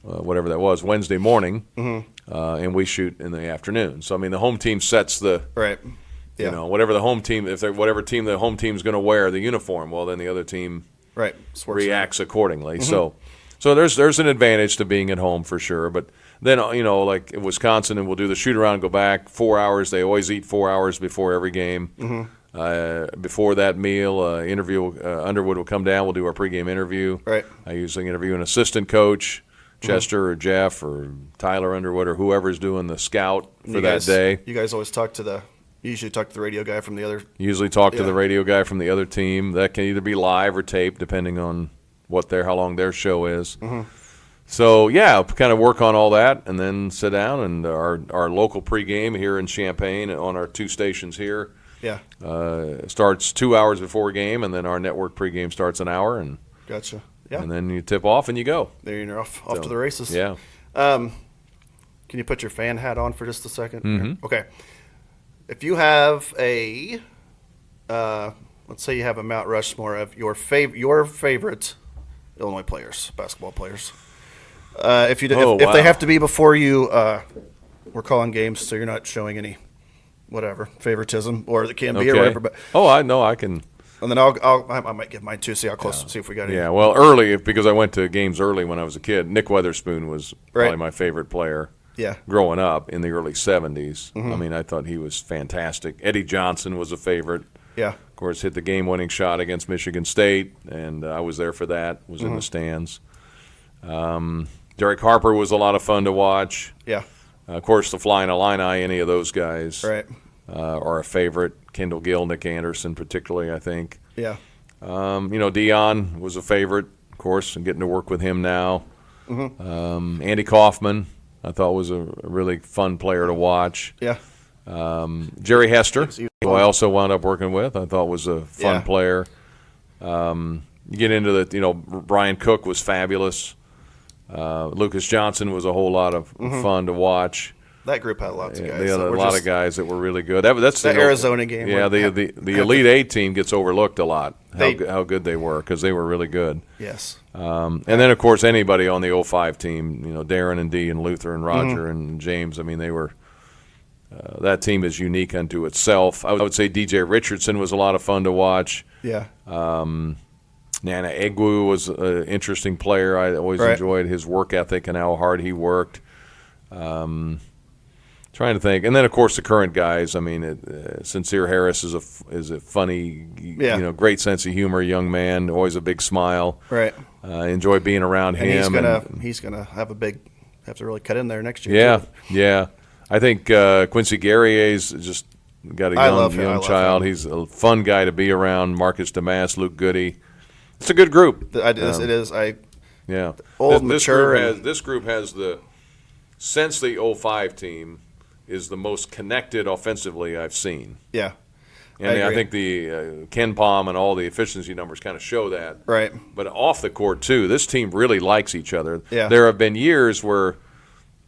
Whatever that was, Wednesday morning, and we shoot in the afternoon. So I mean, the home team sets the right. Yeah. Whatever the home team, whatever team the home team's going to wear the uniform, well, then the other team reacts accordingly. So there's an advantage to being at home for sure. But then like in Wisconsin, and we'll do the shoot around, go back 4 hours. They always eat 4 hours before every game. Before that meal, Underwood will come down. We'll do our pregame interview. Right. I usually interview an assistant coach, Chester or Jeff or Tyler Underwood or whoever's doing the scout for that day. You guys always usually talk to the radio guy from the other. Usually talk to the radio guy from the other team. That can either be live or taped, depending on how long their show is. So kind of work on all that, and then sit down and our local pregame here in Champaign on our 2 stations here. Yeah. Starts 2 hours before game, and then our network pregame starts an hour, and gotcha. Yeah. And then you tip off and you go. There you're off to the races. Yeah. Can you put your fan hat on for just a second? Okay. If you have let's say you have a Mount Rushmore of your favorite Illinois players, basketball players. If they have to be before you, we're calling games, so you're not showing any favoritism, or it can be or whatever. But I know I can. And then I might give mine too. See how close. See if we got any. Yeah. Well, early because I went to games early when I was a kid. Nick Weatherspoon was probably my favorite player. Yeah. Growing up in the early 70s. I mean, I thought he was fantastic. Eddie Johnson was a favorite. Yeah. Of course, hit the game-winning shot against Michigan State, and I was there for that, was in the stands. Derek Harper was a lot of fun to watch. Yeah. Of course, the Flying Illini, any of those guys are a favorite. Kendall Gill, Nick Anderson particularly, I think. Yeah. Dion was a favorite, of course, and getting to work with him now. Andy Kaufman, I thought was a really fun player to watch. Yeah. Jerry Hester, who I also wound up working with, I thought was a fun player. You get into Brian Cook was fabulous. Lucas Johnson was a whole lot of fun to watch. That group had lots of guys. They had a lot of guys that were really good. That's the Arizona game. Yeah, the Elite Eight team gets overlooked a lot. How good they were, because they were really good. Yes. And then of course anybody on the 05 team, Darren and Dee and Luther and Roger and James. I mean, they were. That team is unique unto itself. I would say DJ Richardson was a lot of fun to watch. Yeah. Nana Egwu was an interesting player. I always enjoyed his work ethic and how hard he worked. Trying to think, and then of course the current guys. I mean, Sincere Harris is a funny, great sense of humor, young man, always a big smile. Right. Enjoy being around him. He's gonna have to really cut in there next year. Yeah, too. yeah. I think Quincy Guerrier's just got a young child. He's a fun guy to be around. Marcus Damas, Luke Goody. It's a good group. It is. Yeah. Mature. This group has since the 05 team is the most connected offensively I've seen. Yeah. And I think the Ken Palm and all the efficiency numbers kind of show that. Right. But off the court, too, this team really likes each other. Yeah. There have been years where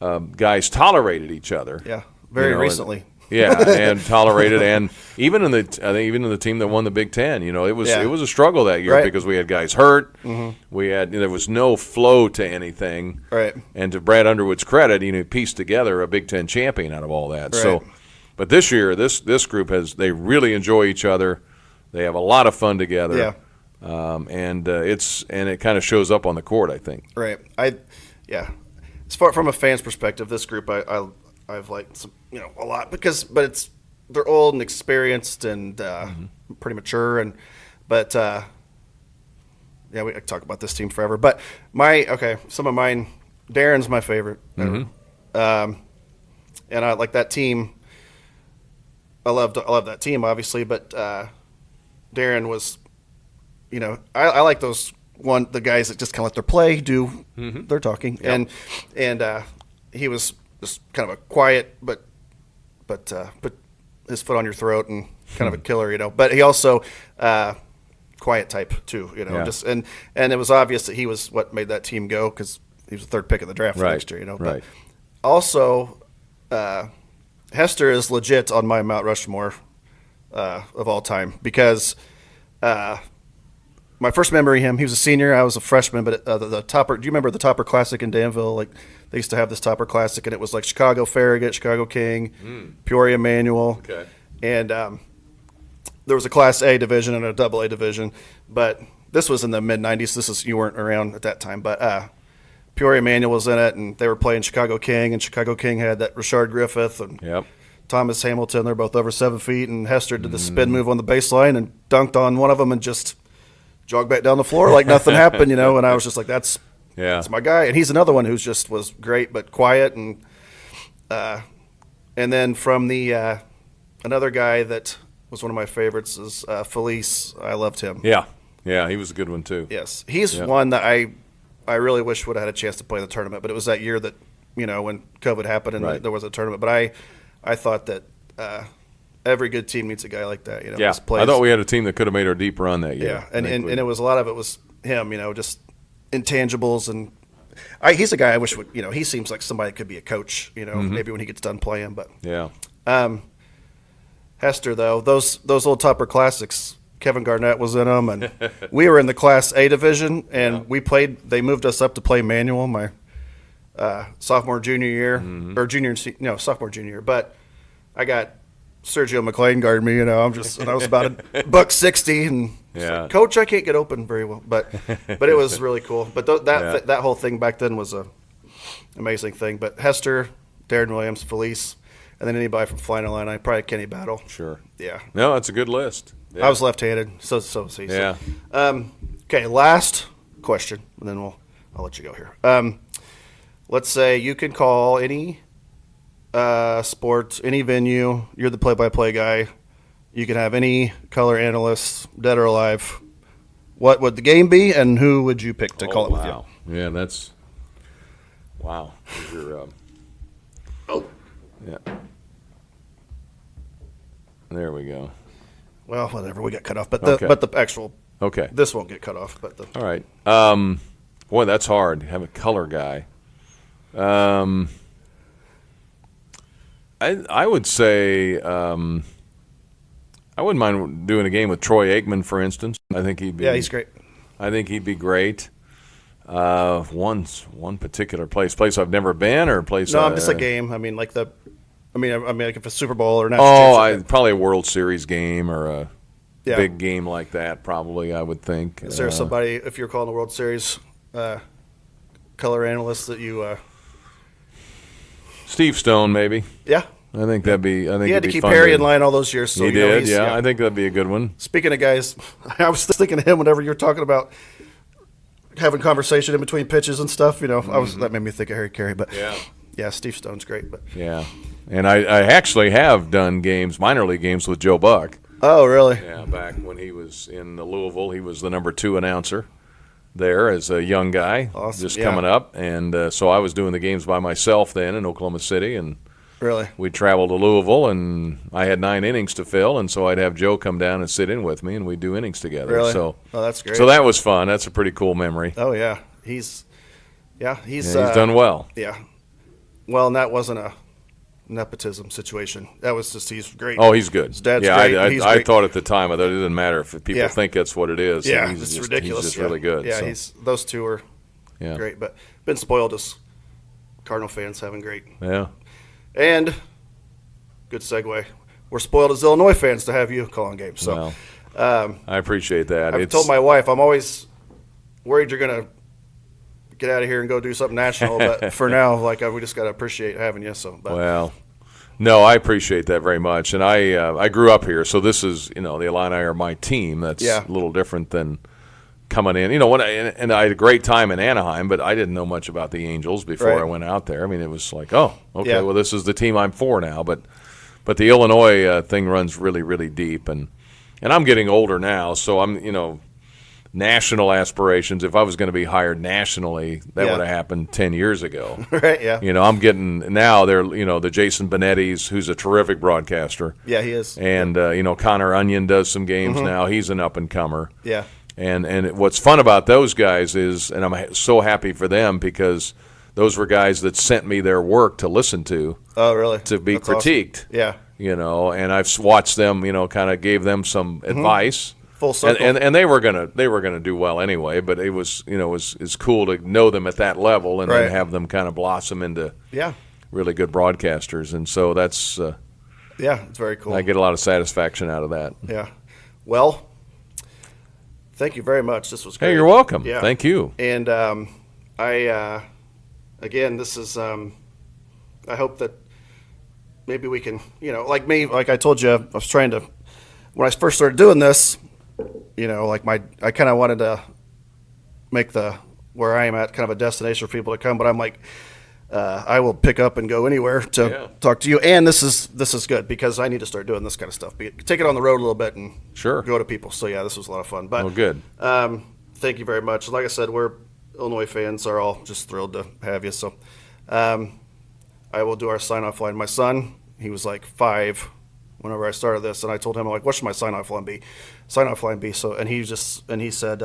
guys tolerated each other. Yeah, very recently. And tolerated, and even in the team that won the Big Ten, it was a struggle that year because we had guys hurt. There was no flow to anything. Right. And to Brad Underwood's credit, he pieced together a Big Ten champion out of all that. Right. So, but this year, this group they really enjoy each other. They have a lot of fun together. Yeah. And it kind of shows up on the court, I think. Right. As far from a fan's perspective, this group I've liked some, a lot but they're old and experienced and pretty mature we could talk about this team forever. But some of mine, Darren's my favorite. And I like that team. I love that team obviously, but Darren was, I like those the guys that just kind of let their play do their talking, and he was just kind of a quiet, but put his foot on your throat and kind of a killer, But he also quiet type too, Just and it was obvious that he was what made that team go because he was the third pick of the draft next year, Right. But also, Hester is legit on my Mount Rushmore of all time because my first memory of him, he was a senior, I was a freshman, but the Topper, do you remember the Topper Classic in Danville? Like they used to have this Topper Classic, and it was like Chicago Farragut, Chicago King, Peoria Manual, and there was a Class A division and a Double A division, but this was in the mid '90s. You weren't around at that time, but Peoria Manual was in it, and they were playing Chicago King, and Chicago King had that Rashard Griffith and Thomas Hamilton. They're both over 7 feet, and Hester did the spin move on the baseline and dunked on one of them and just jogged back down the floor like nothing happened, And I was just like, that's my guy. And he's another one who's just was great but quiet. And then from the another guy that was one of my favorites is Felice. I loved him. Yeah, he was a good one too. Yes, he's one that I really wish would have had a chance to play in the tournament, but it was that year that when COVID happened and there was a tournament. But I thought that every good team needs a guy like that. I thought we had a team that could have made our deep run that year. Yeah, and it was a lot of it was him. Just intangibles, and he's a guy I wish would. He seems like somebody that could be a coach. Maybe when he gets done playing, but Hester though, those old Topper Classics. Kevin Garnett was in them, and we were in the Class A division, and we played. They moved us up to play manual my sophomore, junior year, or sophomore, junior year. But I got Sergio McLean guarding me. And I was about $160, and like, Coach, I can't get open very well, but it was really cool. But that whole thing back then was a amazing thing. But Hester, Darren Williams, Felice, and then anybody from Flying Illini, probably Kenny Battle. Sure. Yeah. No, that's a good list. Yeah. I was left-handed, so was he. Yeah. Okay, last question, and then I'll let you go here. Let's say you can call any sport, any venue. You're the play-by-play guy. You can have any color analyst, dead or alive. What would the game be, and who would you pick to call it with you? Yeah, that's wow. Yeah. There we go. Well, whatever. We got cut off, but the actual this won't get cut off. But all right. Boy, that's hard. Have a color guy. I would say I wouldn't mind doing a game with Troy Aikman, for instance. I think he'd be. Yeah, he's great. I think he'd be great. One particular place I've never been, or place. No, just a game. I mean, like like if a Super Bowl or national. Probably a World Series game or a big game like that. Probably, I would think. Is there somebody, if you're calling the World Series, color analyst that you? Steve Stone, maybe. Yeah. I think that'd be. I think he had to keep Harry in line all those years. So he did. Yeah, I think that'd be a good one. Speaking of guys, I was thinking of him whenever you were talking about having conversation in between pitches and stuff. That made me think of Harry Carey. But yeah, Steve Stone's great. But yeah, and I actually have done minor league games with Joe Buck. Oh, really? Yeah, back when he was in Louisville, he was the number 2 announcer there as a young guy, coming up, and so I was doing the games by myself then in Oklahoma City, and really, we traveled to Louisville, and I had 9 innings to fill, and so I'd have Joe come down and sit in with me, and we'd do innings together. Really? So, that's great. So that was fun. That's a pretty cool memory. Oh yeah, he's done well. Yeah, well, and that wasn't a nepotism situation. That was just he's great. Oh, he's good. His dad's great. I thought at the time that it didn't matter if people think that's what it is. Yeah, it's ridiculous. He's just really good. Yeah, those two are great. But been spoiled as Cardinal fans having great. Yeah. And good segue. We're spoiled as Illinois fans to have you calling games. So I appreciate that. I've told my wife I'm always worried you're going to get out of here and go do something national. But for now, we just got to appreciate having you. So, well, no, I appreciate that very much. And I grew up here, so this is the Illini are my team. That's a little different than coming in. And I had a great time in Anaheim, but I didn't know much about the Angels before I went out there. I mean, it was like, well, this is the team I'm for now. But the Illinois thing runs really, really deep, and I'm getting older now, so I'm national aspirations. If I was going to be hired nationally, that Yeah. would have happened 10 years ago. Right, yeah. I'm getting now they're the Jason Benetti's, who's a terrific broadcaster. Yeah, he is. And Connor Onion does some games now. He's an up and comer. Yeah. And what's fun about those guys is, and I'm so happy for them because those were guys that sent me their work to listen to. Oh, really? To be That's critiqued. awesome. Yeah. And I've watched them, kind of gave them some advice. Full circle. And they were gonna do well anyway, but it was it's cool to know them at that level and Right. then have them kind of blossom into Yeah. really good broadcasters. And so that's Yeah, it's very cool. I get a lot of satisfaction out of that. Yeah. Well, thank you very much. This was great. Hey, you're welcome. Yeah. Thank you. And again, this is, I hope that maybe we can, like I told you, I was trying to, when I first started doing this, I kind of wanted to make where I am at kind of a destination for people to come, but I'm like, I will pick up and go anywhere to talk to you. And this is good because I need to start doing this kind of stuff. Take it on the road a little bit and Sure. go to people. So yeah, this was a lot of fun. But Well, good. Thank you very much. Like I said, we're Illinois fans are all just thrilled to have you. So I will do our sign-off line. My son, he was like 5 whenever I started this, and I told him, I'm like, what should my sign-off line be? Sign-off line be. So, and he said,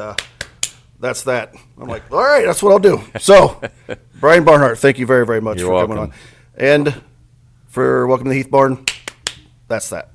that's that. I'm like, all right, that's what I'll do. So, Brian Barnhart, thank you very, very much You're for coming welcome. on. And for Welcome to the Heath Barn, that's that.